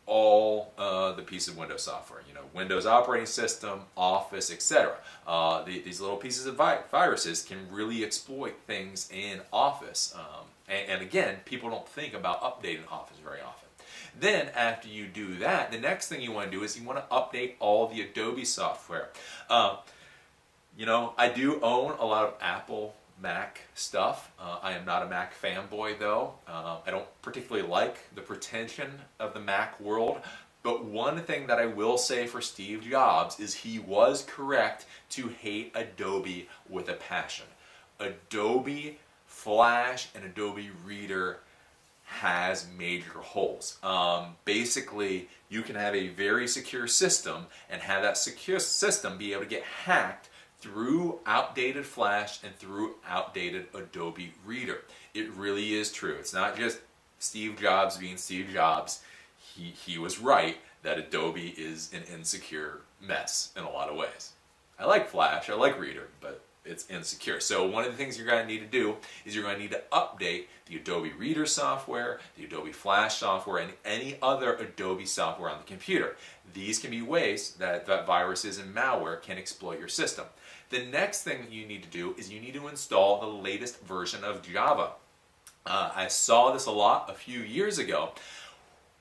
all the pieces of Windows software, Windows operating system, Office, etc. These little pieces of viruses can really exploit things in Office. And again, people don't think about updating Office very often. Then after you do that, the next thing you want to do is you want to update all the Adobe software. I do own a lot of Apple Mac stuff. I am not a Mac fanboy though. I don't particularly like the pretension of the Mac world, but one thing that I will say for Steve Jobs is he was correct to hate Adobe with a passion. Adobe Flash and Adobe Reader has major holes. Basically, you can have a very secure system and have that secure system be able to get hacked through outdated Flash and through outdated Adobe Reader. It really is true. It's not just Steve Jobs being Steve Jobs. He was right that Adobe is an insecure mess in a lot of ways. I like Flash, I like Reader, but it's insecure. So one of the things you're going to need to do is you're going to need to update the Adobe Reader software, the Adobe Flash software, and any other Adobe software on the computer. These can be ways that viruses and malware can exploit your system. The next thing that you need to do is you need to install the latest version of Java. I saw this a lot a few years ago,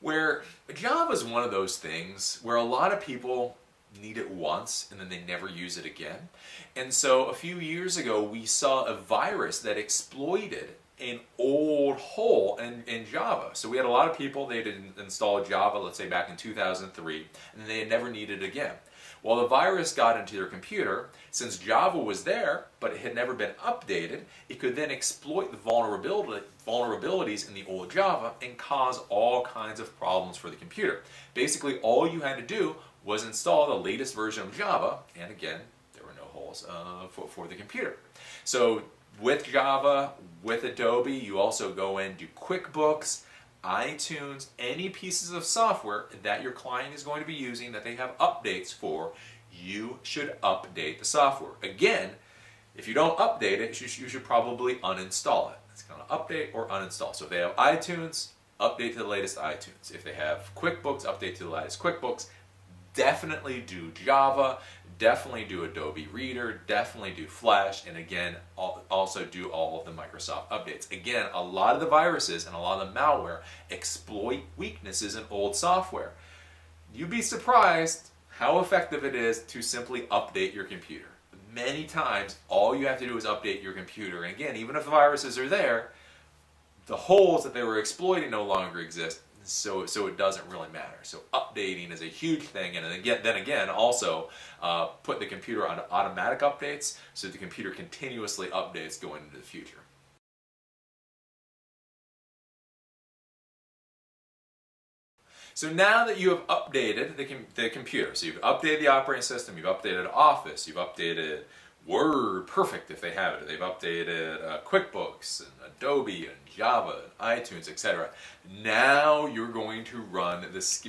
where Java is one of those things where a lot of people need it once and then they never use it again. And so a few years ago we saw a virus that exploited an old hole in Java. So we had a lot of people, they had installed Java, let's say back in 2003, and they had never needed it again. Well, the virus got into their computer. Since Java was there, but it had never been updated, it could then exploit the vulnerabilities in the old Java and cause all kinds of problems for the computer. Basically, all you had to do was install the latest version of Java, and again, there were no holes for the computer. So with Java, with Adobe, you also go in, do QuickBooks, iTunes, any pieces of software that your client is going to be using that they have updates for, you should update the software. Again, if you don't update it, you should probably uninstall it. It's going to update or uninstall. So if they have iTunes, update to the latest iTunes. If they have QuickBooks, update to the latest QuickBooks. Definitely do Java, definitely do Adobe Reader, definitely do Flash, and again, also do all of the Microsoft updates. Again, a lot of the viruses and a lot of the malware exploit weaknesses in old software. You'd be surprised how effective it is to simply update your computer. Many times, all you have to do is update your computer, and again, even if the viruses are there, the holes that they were exploiting no longer exist. So it doesn't really matter. So updating is a huge thing, and then again, also put the computer on automatic updates so the computer continuously updates going into the future. So now that you have updated the computer, so you've updated the operating system, you've updated Office, you've updated Word, Perfect if they have it, they've updated QuickBooks and Adobe and Java and iTunes, etc. Now you're going to run this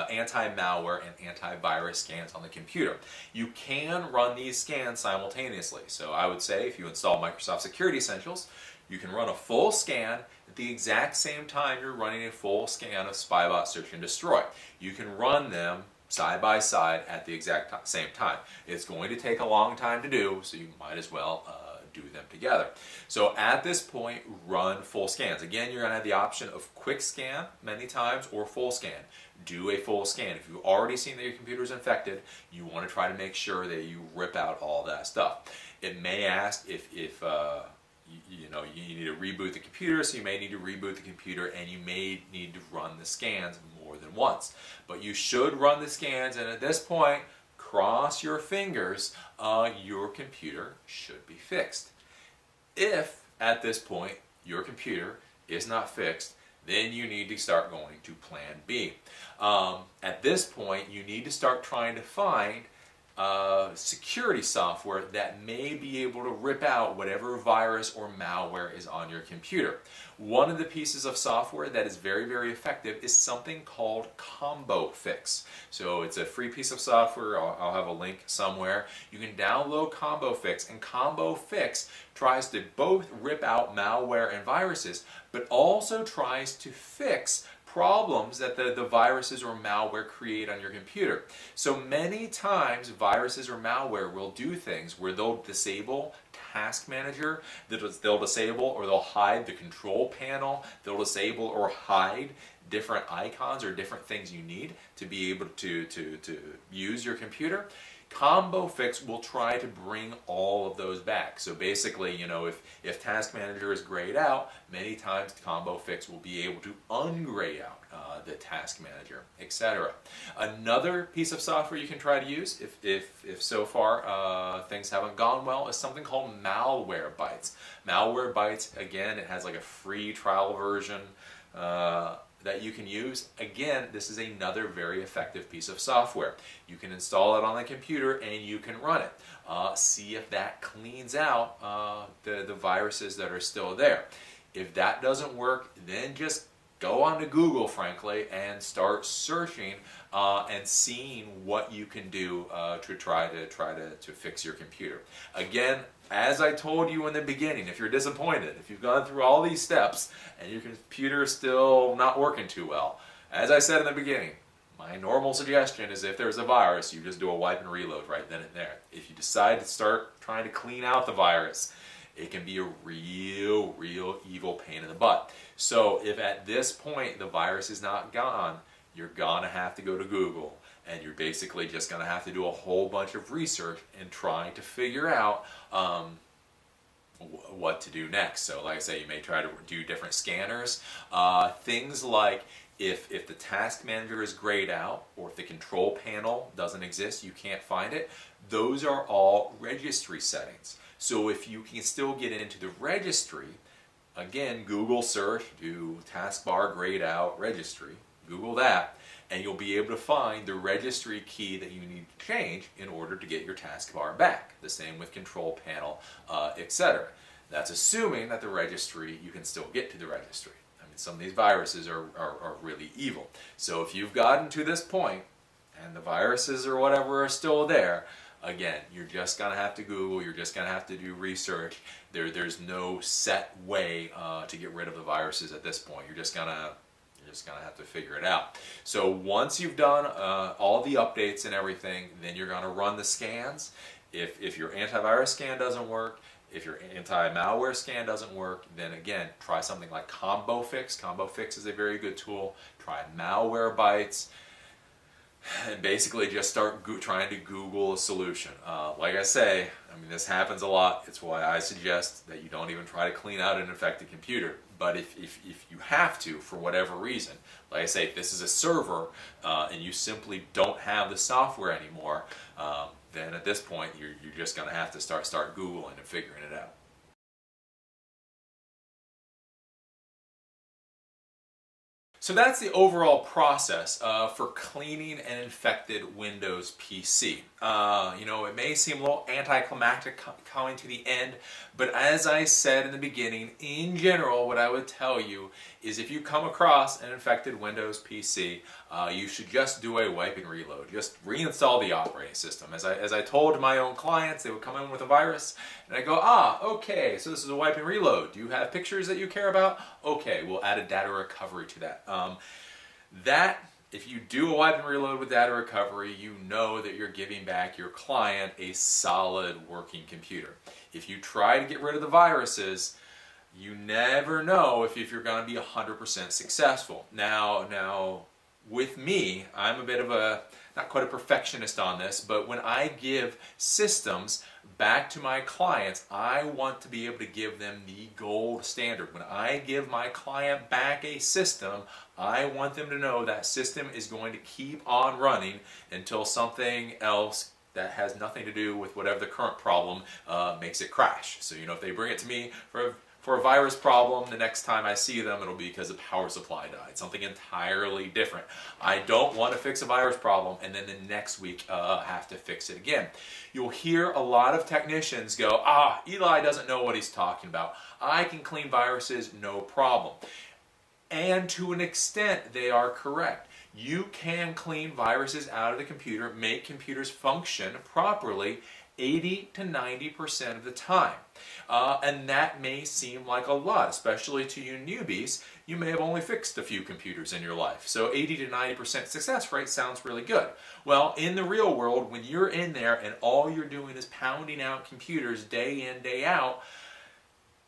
anti-malware and antivirus scans on the computer. You can run these scans simultaneously. So I would say if you install Microsoft Security Essentials, you can run a full scan at the exact same time you're running a full scan of SpyBot Search and Destroy. You can run them side by side at the exact same time. It's going to take a long time to do, so you might as well do them together. So at this point, run full scans. Again, you're going to have the option of quick scan many times or full scan. Do a full scan. If you've already seen that your computer is infected, you want to try to make sure that you rip out all that stuff. It may ask if you need to reboot the computer, so you may need to reboot the computer, and you may need to run the scans more than once. But you should run the scans, and at this point, cross your fingers, your computer should be fixed. If, at this point, your computer is not fixed, then you need to start going to Plan B. At this point, you need to start trying to find security software that may be able to rip out whatever virus or malware is on your computer. One of the pieces of software that is very, very effective is something called Combo Fix. So it's a free piece of software. I'll have a link somewhere. You can download Combo Fix, and Combo Fix tries to both rip out malware and viruses, but also tries to fix problems that the viruses or malware create on your computer. So many times viruses or malware will do things where they'll disable Task Manager, they'll disable or they'll hide the control panel, they'll disable or hide different icons or different things you need to be able to use your computer. Combo Fix will try to bring all of those back. So basically, if Task Manager is grayed out, many times Combo Fix will be able to ungray out the Task Manager, etc. Another piece of software you can try to use, if so far things haven't gone well, is something called Malwarebytes. Malwarebytes, again, it has like a free trial version that you can use. Again, this is another very effective piece of software. You can install it on the computer and you can run it. See if that cleans out the viruses that are still there. If that doesn't work, then just go onto Google, frankly, and start searching and seeing what you can do to try to fix your computer. Again, as I told you in the beginning, if you're disappointed, if you've gone through all these steps and your computer is still not working too well, as I said in the beginning, my normal suggestion is if there's a virus, you just do a wipe and reload right then and there. If you decide to start trying to clean out the virus, it can be a real evil pain in the butt. So if at this point the virus is not gone, you're gonna have to go to Google, and you're basically just gonna have to do a whole bunch of research and trying to figure out what to do next. So like I say, you may try to do different scanners. Things like if the task manager is grayed out, or if the control panel doesn't exist, you can't find it, those are all registry settings. So if you can still get into the registry, again, Google search, do taskbar grayed out registry, Google that, and you'll be able to find the registry key that you need to change in order to get your taskbar back. The same with control panel, etc. That's assuming that the registry, you can still get to the registry. I mean, some of these viruses are really evil. So if you've gotten to this point and the viruses or whatever are still there, again, you're just going to have to Google, you're just going to have to do research. There's no set way to get rid of the viruses at this point. You're just going to have to figure it out. So once you've done all the updates and everything, then you're going to run the scans. If your antivirus scan doesn't work, if your anti-malware scan doesn't work, then again, try something like Combo Fix. Combo Fix is a very good tool. Try Malwarebytes. And basically just start trying to Google a solution. Like I say, I mean, this happens a lot. It's why I suggest that you don't even try to clean out an infected computer. But if you have to, for whatever reason, like I say, if this is a server and you simply don't have the software anymore, then at this point you're just going to have to start Googling and figuring it out. So that's the overall process for cleaning an infected Windows PC. You know, it may seem a little anticlimactic coming to the end, but as I said in the beginning, in general, what I would tell you is if you come across an infected Windows PC, you should just do a wipe and reload. Just reinstall the operating system. As I told my own clients, they would come in with a virus, and I go, okay, so this is a wipe and reload. Do you have pictures that you care about? Okay, we'll add a data recovery to that. If you do a wipe and reload with data recovery, you know that you're giving back your client a solid working computer. If you try to get rid of the viruses, you never know if you're going to be 100% successful. Now, with me, I'm a bit of a, not quite a perfectionist on this, but when I give systems back to my clients, I want to be able to give them the gold standard. When I give my client back a system, I want them to know that system is going to keep on running until something else that has nothing to do with whatever the current problem makes it crash. So, you know, if they bring it to me for a virus problem, the next time I see them, it'll be because the power supply died. Something entirely different. I don't want to fix a virus problem and then the next week have to fix it again. You'll hear a lot of technicians go, Eli doesn't know what he's talking about. I can clean viruses, no problem. And to an extent, they are correct. You can clean viruses out of the computer, make computers function properly 80 to 90% of the time. And that may seem like a lot, especially to you newbies. You may have only fixed a few computers in your life. So 80 to 90% success rate sounds really good. Well, in the real world, when you're in there and all you're doing is pounding out computers day in, day out,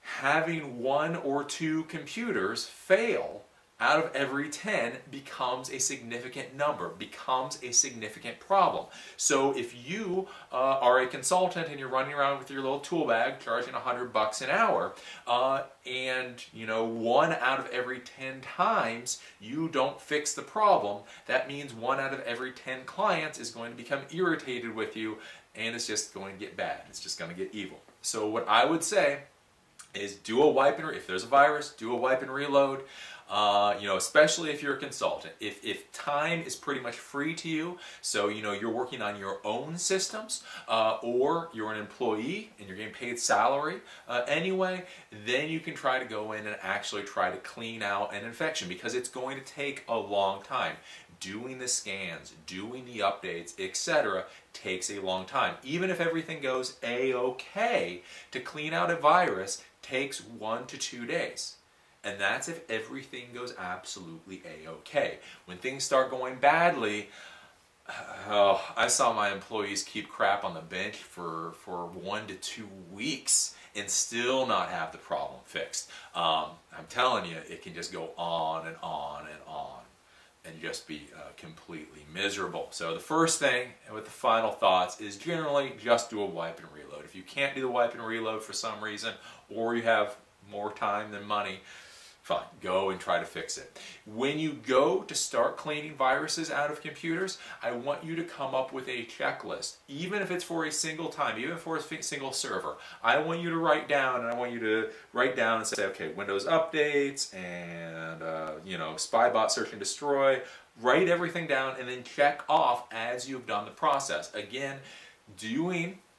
having 1 or 2 computers fail out of every 10 becomes a significant number, becomes a significant problem. So if you are a consultant and you're running around with your little tool bag charging $100 an hour, and you know 1 out of every 10 times you don't fix the problem, that means 1 out of every 10 clients is going to become irritated with you, and it's just going to get bad. It's just going to get evil. So what I would say is do a wipe and if there's a virus, do a wipe and reload. Especially if you're a consultant. If time is pretty much free to you, so you're working on your own systems, or you're an employee and you're getting paid salary anyway, then you can try to go in and actually try to clean out an infection, because it's going to take a long time. Doing the scans, doing the updates, etc. takes a long time. Even if everything goes A-OK, to clean out a virus takes 1 to 2 days. And that's if everything goes absolutely A-OK. When things start going badly, I saw my employees keep crap on the bench for 1 to 2 weeks and still not have the problem fixed. I'm telling you, it can just go on and on and on and just be completely miserable. So the first thing, and with the final thoughts, is generally just do a wipe and reload. If you can't do the wipe and reload for some reason, or you have more time than money, fine, go and try to fix it. When you go to start cleaning viruses out of computers, I want you to come up with a checklist, even if it's for a single time, even for a single server. I want you to write down, and I want you to write down and say, okay, Windows updates and Spybot search and destroy. Write everything down and then check off as you've done the process. Again,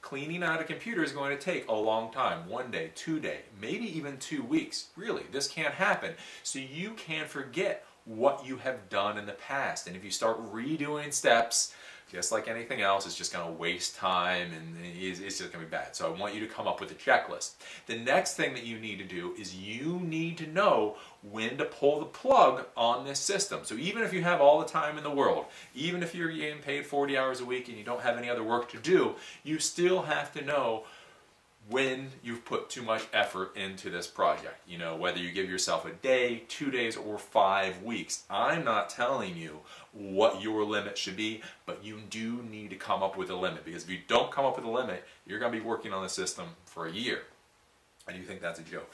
cleaning out a computer is going to take a long time. 1 day, 2 days, maybe even 2 weeks. Really, this can't happen. So you can forget what you have done in the past. And if you start redoing steps, just like anything else, it's just going to waste time and it's just going to be bad. So I want you to come up with a checklist. The next thing that you need to do is you need to know when to pull the plug on this system. So even if you have all the time in the world, even if you're getting paid 40 hours a week and you don't have any other work to do, you still have to know when you've put too much effort into this project. Whether you give yourself a day, 2 days, or 5 weeks. I'm not telling you what your limit should be, but you do need to come up with a limit, because if you don't come up with a limit, you're going to be working on the system for a year. And you think that's a joke.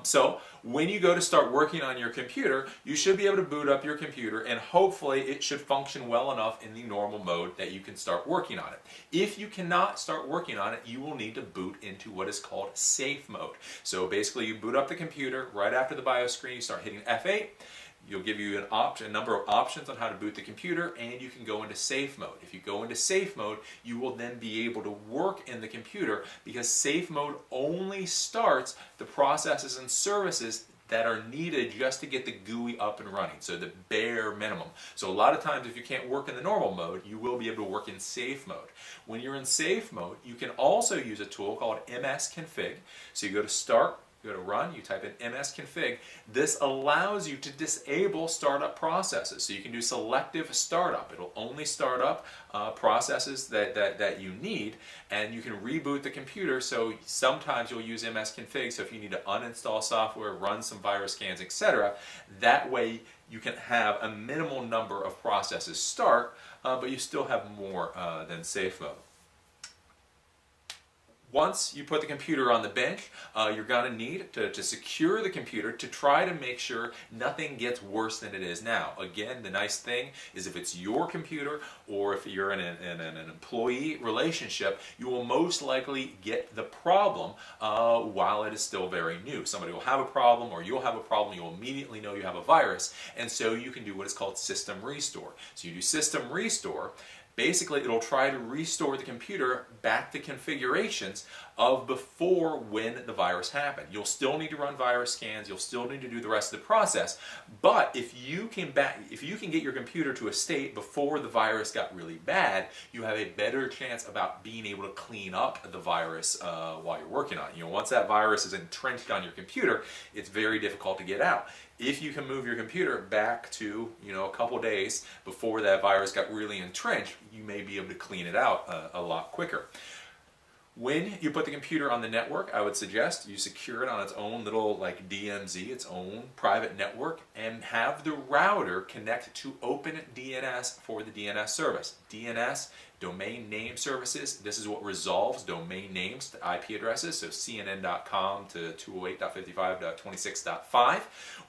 So when you go to start working on your computer, you should be able to boot up your computer, and hopefully it should function well enough in the normal mode that you can start working on it. If you cannot start working on it, you will need to boot into what is called safe mode. So basically you boot up the computer, right after the BIOS screen you start hitting F8. You'll give you a number of options on how to boot the computer, and you can go into safe mode. If you go into safe mode, you will then be able to work in the computer, because safe mode only starts the processes and services that are needed just to get the GUI up and running, so the bare minimum. So a lot of times if you can't work in the normal mode, you will be able to work in safe mode. When you're in safe mode, you can also use a tool called msconfig. So you go to Start, you go to Run, you type in msconfig. This allows you to disable startup processes. So you can do selective startup. It'll only start up processes that you need, and you can reboot the computer. So sometimes you'll use msconfig, so if you need to uninstall software, run some virus scans, etc., that way you can have a minimal number of processes start, but you still have more than safe mode. Once you put the computer on the bench, you're going to need to secure the computer to try to make sure nothing gets worse than it is now. Again, the nice thing is if it's your computer, or if you're in an employee relationship, you will most likely get the problem while it is still very new. Somebody will have a problem, or you'll have a problem, you'll immediately know you have a virus, and so you can do what is called system restore. So you do system restore. Basically, it'll try to restore the computer back to configurations of before when the virus happened. You'll still need to run virus scans, you'll still need to do the rest of the process, but if you can get your computer to a state before the virus got really bad, you have a better chance about being able to clean up the virus while you're working on it. Once that virus is entrenched on your computer, it's very difficult to get out. If you can move your computer back to a couple days before that virus got really entrenched, you may be able to clean it out a lot quicker. When you put the computer on the network, I would suggest you secure it on its own little DMZ, its own private network, and have the router connect to OpenDNS for the DNS service. DNS, domain name services, this is what resolves domain names to IP addresses, so CNN.com to 208.55.26.5.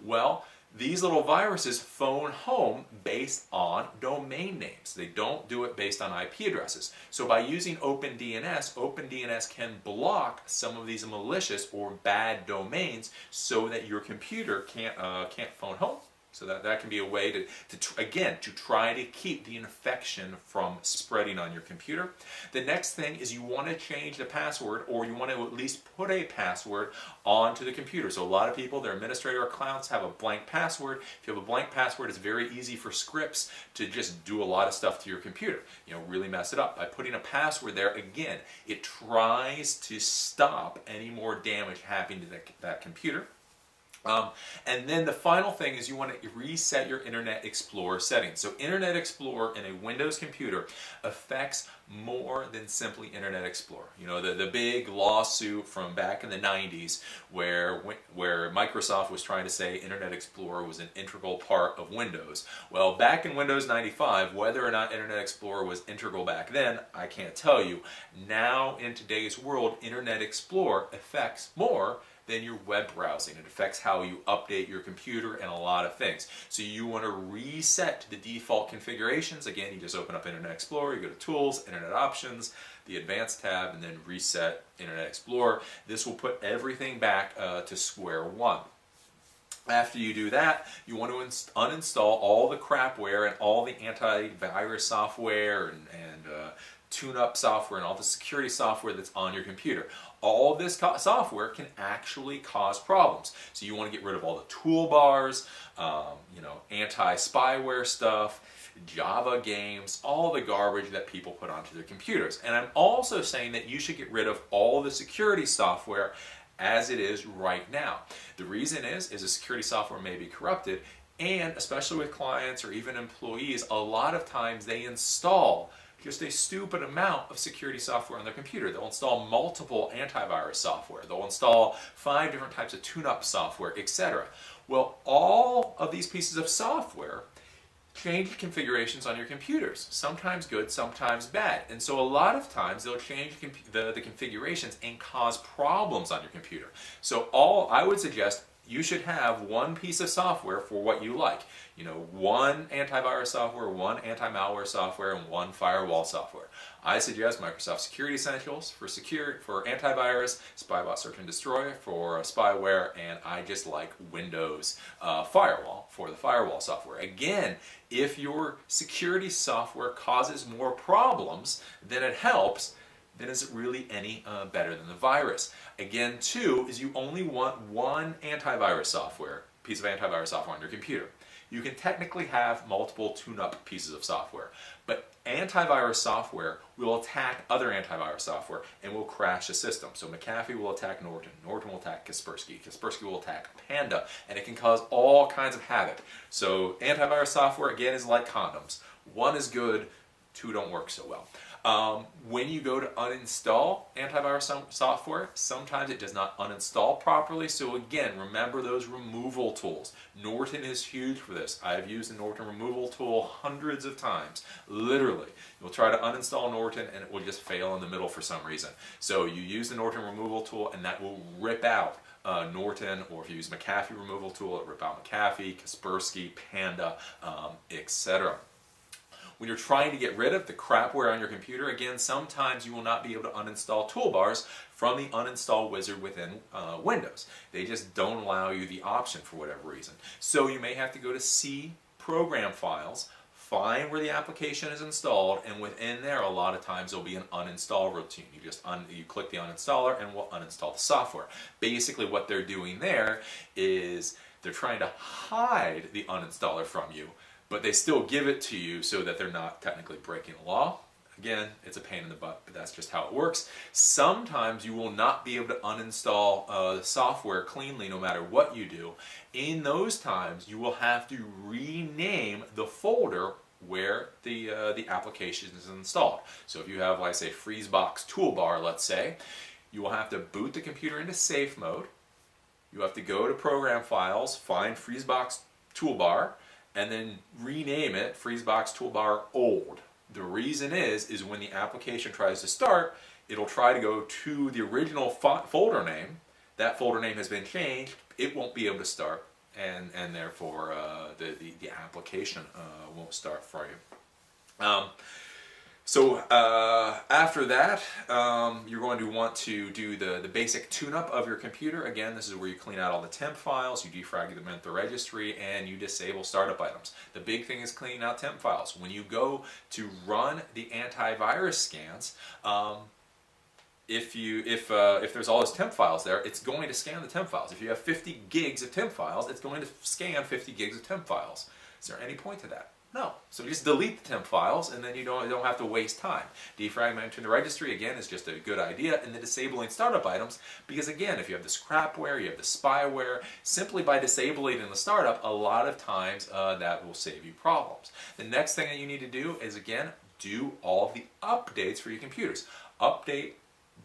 Well, these little viruses phone home based on domain names. They don't do it based on IP addresses. So by using OpenDNS, OpenDNS can block some of these malicious or bad domains so that your computer can't phone home. So that can be a way to try to keep the infection from spreading on your computer. The next thing is you want to change the password, or you want to at least put a password onto the computer. So a lot of people, their administrator accounts have a blank password. If you have a blank password, it's very easy for scripts to just do a lot of stuff to your computer. Really mess it up. By putting a password there, again, it tries to stop any more damage happening to that computer. And then the final thing is you want to reset your Internet Explorer settings. So Internet Explorer in a Windows computer affects more than simply Internet Explorer. The big lawsuit from back in the 90s where Microsoft was trying to say Internet Explorer was an integral part of Windows. Well, back in Windows 95, whether or not Internet Explorer was integral back then, I can't tell you. Now, in today's world, Internet Explorer affects more than your web browsing. It affects how you update your computer and a lot of things. So you want to reset to the default configurations. Again, you just open up Internet Explorer, you go to Tools, Internet Options, the Advanced tab, and then reset Internet Explorer. This will put everything back to square one. After you do that, you want to uninstall all the crapware and all the antivirus software and tune-up software and all the security software that's on your computer. All of this software can actually cause problems. So you want to get rid of all the toolbars, anti-spyware stuff, Java games, all the garbage that people put onto their computers. And I'm also saying that you should get rid of all the security software as it is right now. The reason is the security software may be corrupted, and especially with clients or even employees, a lot of times they install just a stupid amount of security software on their computer. They'll install multiple antivirus software. They'll install 5 different types of tune-up software, etc. Well, all of these pieces of software change configurations on your computers. Sometimes good, sometimes bad. And so a lot of times they'll change the configurations and cause problems on your computer. So I would suggest you should have one piece of software for what you like. One antivirus software, one anti-malware software, and one firewall software. I suggest Microsoft Security Essentials for antivirus, Spybot Search and Destroy for spyware, and I just like Windows Firewall for the firewall software. Again, if your security software causes more problems than it helps, then is it really any better than the virus? Again, too, is you only want one antivirus software, piece of antivirus software on your computer. You can technically have multiple tune-up pieces of software, but antivirus software will attack other antivirus software and will crash the system. So McAfee will attack Norton, Norton will attack Kaspersky, Kaspersky will attack Panda, and it can cause all kinds of havoc. So antivirus software, again, is like condoms. One is good, 2 don't work so well. When you go to uninstall antivirus software, sometimes it does not uninstall properly. So again, remember those removal tools. Norton is huge for this. I've used the Norton removal tool hundreds of times. Literally. You'll try to uninstall Norton and it will just fail in the middle for some reason. So you use the Norton removal tool and that will rip out Norton, or if you use McAfee removal tool, it'll rip out McAfee, Kaspersky, Panda, etc. When you're trying to get rid of the crapware on your computer, again, sometimes you will not be able to uninstall toolbars from the uninstall wizard within Windows. They just don't allow you the option for whatever reason. So you may have to go to C Program Files, find where the application is installed, and within there, a lot of times there'll be an uninstall routine. You click the uninstaller and we'll uninstall the software. Basically what they're doing there is they're trying to hide the uninstaller from you, but they still give it to you so that they're not technically breaking the law. Again, it's a pain in the butt, but that's just how it works. Sometimes you will not be able to uninstall the software cleanly no matter what you do. In those times, you will have to rename the folder where the application is installed. So if you have, like, say, FreezeBox Toolbar, let's say, you will have to boot the computer into safe mode. You have to go to Program Files, find FreezeBox Toolbar, and then rename it FreezeBox Toolbar Old. The reason is when the application tries to start, it'll try to go to the original folder name. That folder name has been changed. It won't be able to start. and therefore the application won't start for you. So after that, you're going to want to do the basic tune-up of your computer. Again, this is where you clean out all the temp files, you defragment the registry, and you disable startup items. The big thing is cleaning out temp files. When you go to run the antivirus scans, if there's all those temp files there, it's going to scan the temp files. If you have 50 gigs of temp files, it's going to scan 50 gigs of temp files. Is there any point to that? No. So just delete the temp files, and then you don't have to waste time. Defragmenting the registry, again, is just a good idea, and then disabling startup items, because again, if you have the scrapware, you have the spyware, simply by disabling in the startup, a lot of times that will save you problems. The next thing that you need to do is, again, do all of the updates for your computers. Update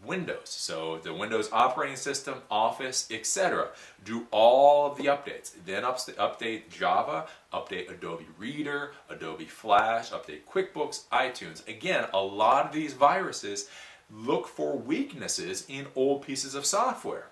Windows, so the Windows operating system, Office, etc. Do all of the updates. Then update Java, update Adobe Reader, Adobe Flash, update QuickBooks, iTunes. Again, a lot of these viruses look for weaknesses in old pieces of software.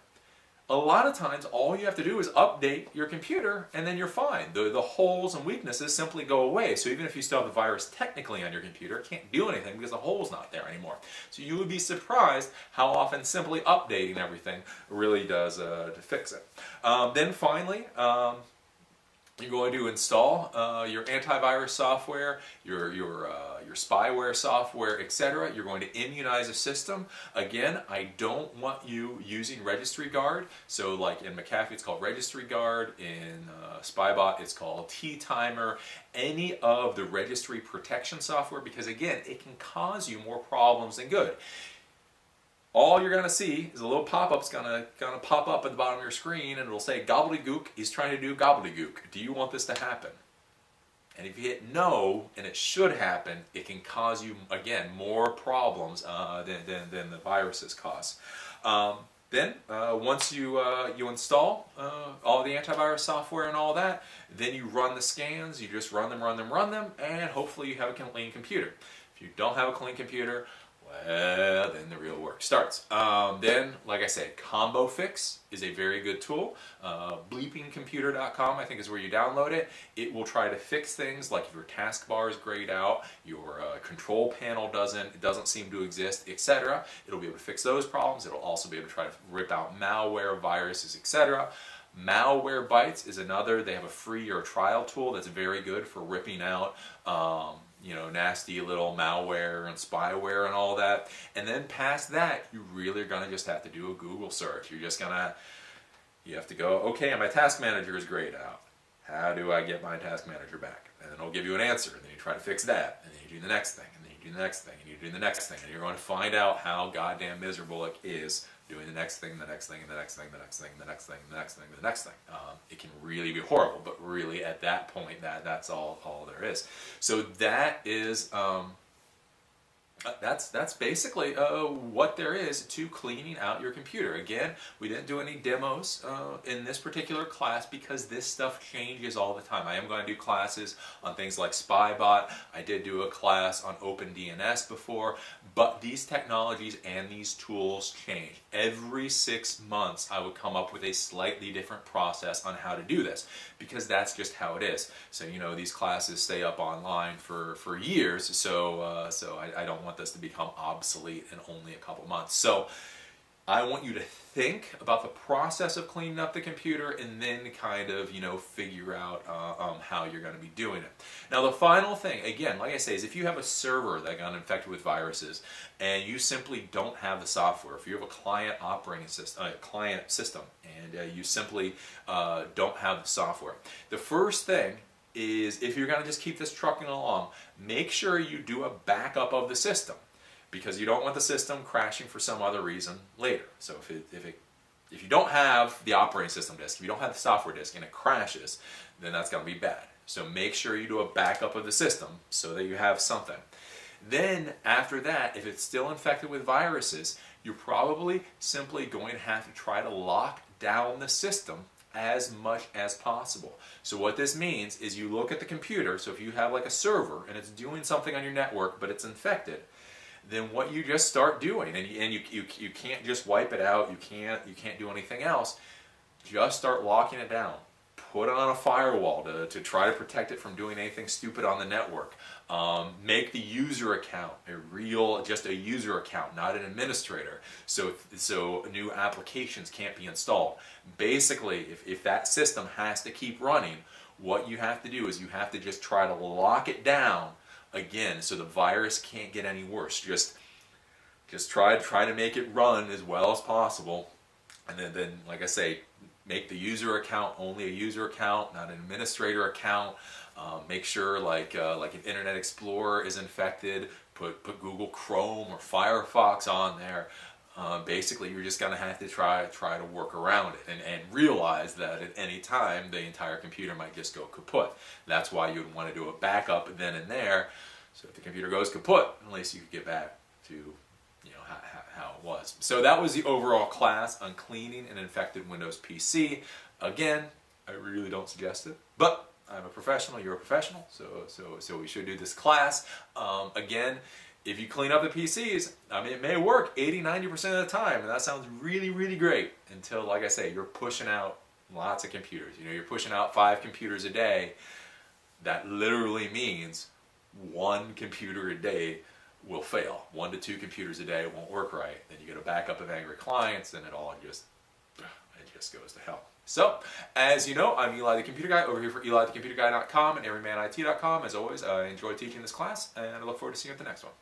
A lot of times, all you have to do is update your computer, and then you're fine. The holes and weaknesses simply go away. So even if you still have the virus technically on your computer, it can't do anything because the hole's not there anymore. So you would be surprised how often simply updating everything really does to fix it. Then finally, you're going to install your antivirus software, your spyware software, etc. You're going to immunize a system. Again, I don't want you using Registry Guard. So like in McAfee, it's called Registry Guard. In Spybot, it's called T-Timer. Any of the registry protection software, because again, it can cause you more problems than good. All you're going to see is a little pop-up's going to pop up at the bottom of your screen, and it'll say gobbledygook is trying to do gobbledygook. Do you want this to happen? And if you hit no, and it should happen, it can cause you, again, more problems than the viruses cause. Then, once you install all the antivirus software and all that, then you run the scans. You just run them, and hopefully you have a clean computer. If you don't have a clean computer, well, then the real work starts. Then, like I said, Combo Fix is a very good tool. Bleepingcomputer.com, I think, is where you download it. It will try to fix things like if your taskbar is grayed out, your control panel doesn't seem to exist, etc. It'll be able to fix those problems. It'll also be able to try to rip out malware, viruses, etc. Malwarebytes is another. They have a free or trial tool that's very good for ripping out nasty little malware and spyware and all that. And then past that, you really are going to just have to do a Google search. You have to go, okay, my task manager is grayed out. How do I get my task manager back? And then it'll give you an answer, and then you try to fix that, and then you do the next thing, and then you do the next thing, and you do the next thing, and you're going to find out how goddamn miserable it is doing the next thing, the next thing, and the next thing, the next thing, the next thing, the next thing, the next thing. It can really be horrible, but really at that point, that's all there is. So that is that's basically what there is to cleaning out your computer. Again, we didn't do any demos in this particular class because this stuff changes all the time. I am going to do classes on things like Spybot. I did do a class on OpenDNS before, but these technologies and these tools change. Every 6 months I would come up with a slightly different process on how to do this, because that's just how it is. So these classes stay up online for years, so I don't want this to become obsolete in only a couple months. So I want you to think about the process of cleaning up the computer, and then kind of figure out how you're going to be doing it. Now the final thing, again, like I say, is if you have a server that got infected with viruses and you simply don't have the software, if you have a client operating system, and you simply don't have the software, the first thing is, if you're going to just keep this trucking along, make sure you do a backup of the system, because you don't want the system crashing for some other reason later. So if you don't have the operating system disk, if you don't have the software disk and it crashes, then that's going to be bad. So make sure you do a backup of the system so that you have something. Then after that, if it's still infected with viruses, you're probably simply going to have to try to lock down the system as much as possible. So what this means is you look at the computer. So if you have like a server and it's doing something on your network but it's infected, then what you just start doing, and you can't just wipe it out, you can't do anything else, just start locking it down. put on a firewall to try to protect it from doing anything stupid on the network. Make the user account just a user account, not an administrator, so new applications can't be installed. Basically, if that system has to keep running, what you have to do is you have to just try to lock it down again so the virus can't get any worse. Just try to make it run as well as possible, and then like I say, make the user account only a user account, not an administrator account. Make sure like if Internet Explorer is infected, put Google Chrome or Firefox on there. Basically, you're just going to have to try to work around it and realize that at any time the entire computer might just go kaput. That's why you would want to do a backup then and there, so if the computer goes kaput, at least you could get back to how it was. So that was the overall class on cleaning an infected Windows PC. Again, I really don't suggest it, but I'm a professional, you're a professional, so we should do this class. Again, if you clean up the PCs, I mean, it may work 80–90% of the time, and that sounds really, really great until, like I say, you're pushing out lots of computers. You're pushing out 5 computers a day. That literally means 1 computer a day will fail. 1 to 2 computers a day won't work right. Then you get a backup of angry clients, and it just goes to hell. So, as you know, I'm Eli the Computer Guy over here for EliTheComputerGuy.com and EverymanIT.com. As always, I enjoy teaching this class, and I look forward to seeing you at the next one.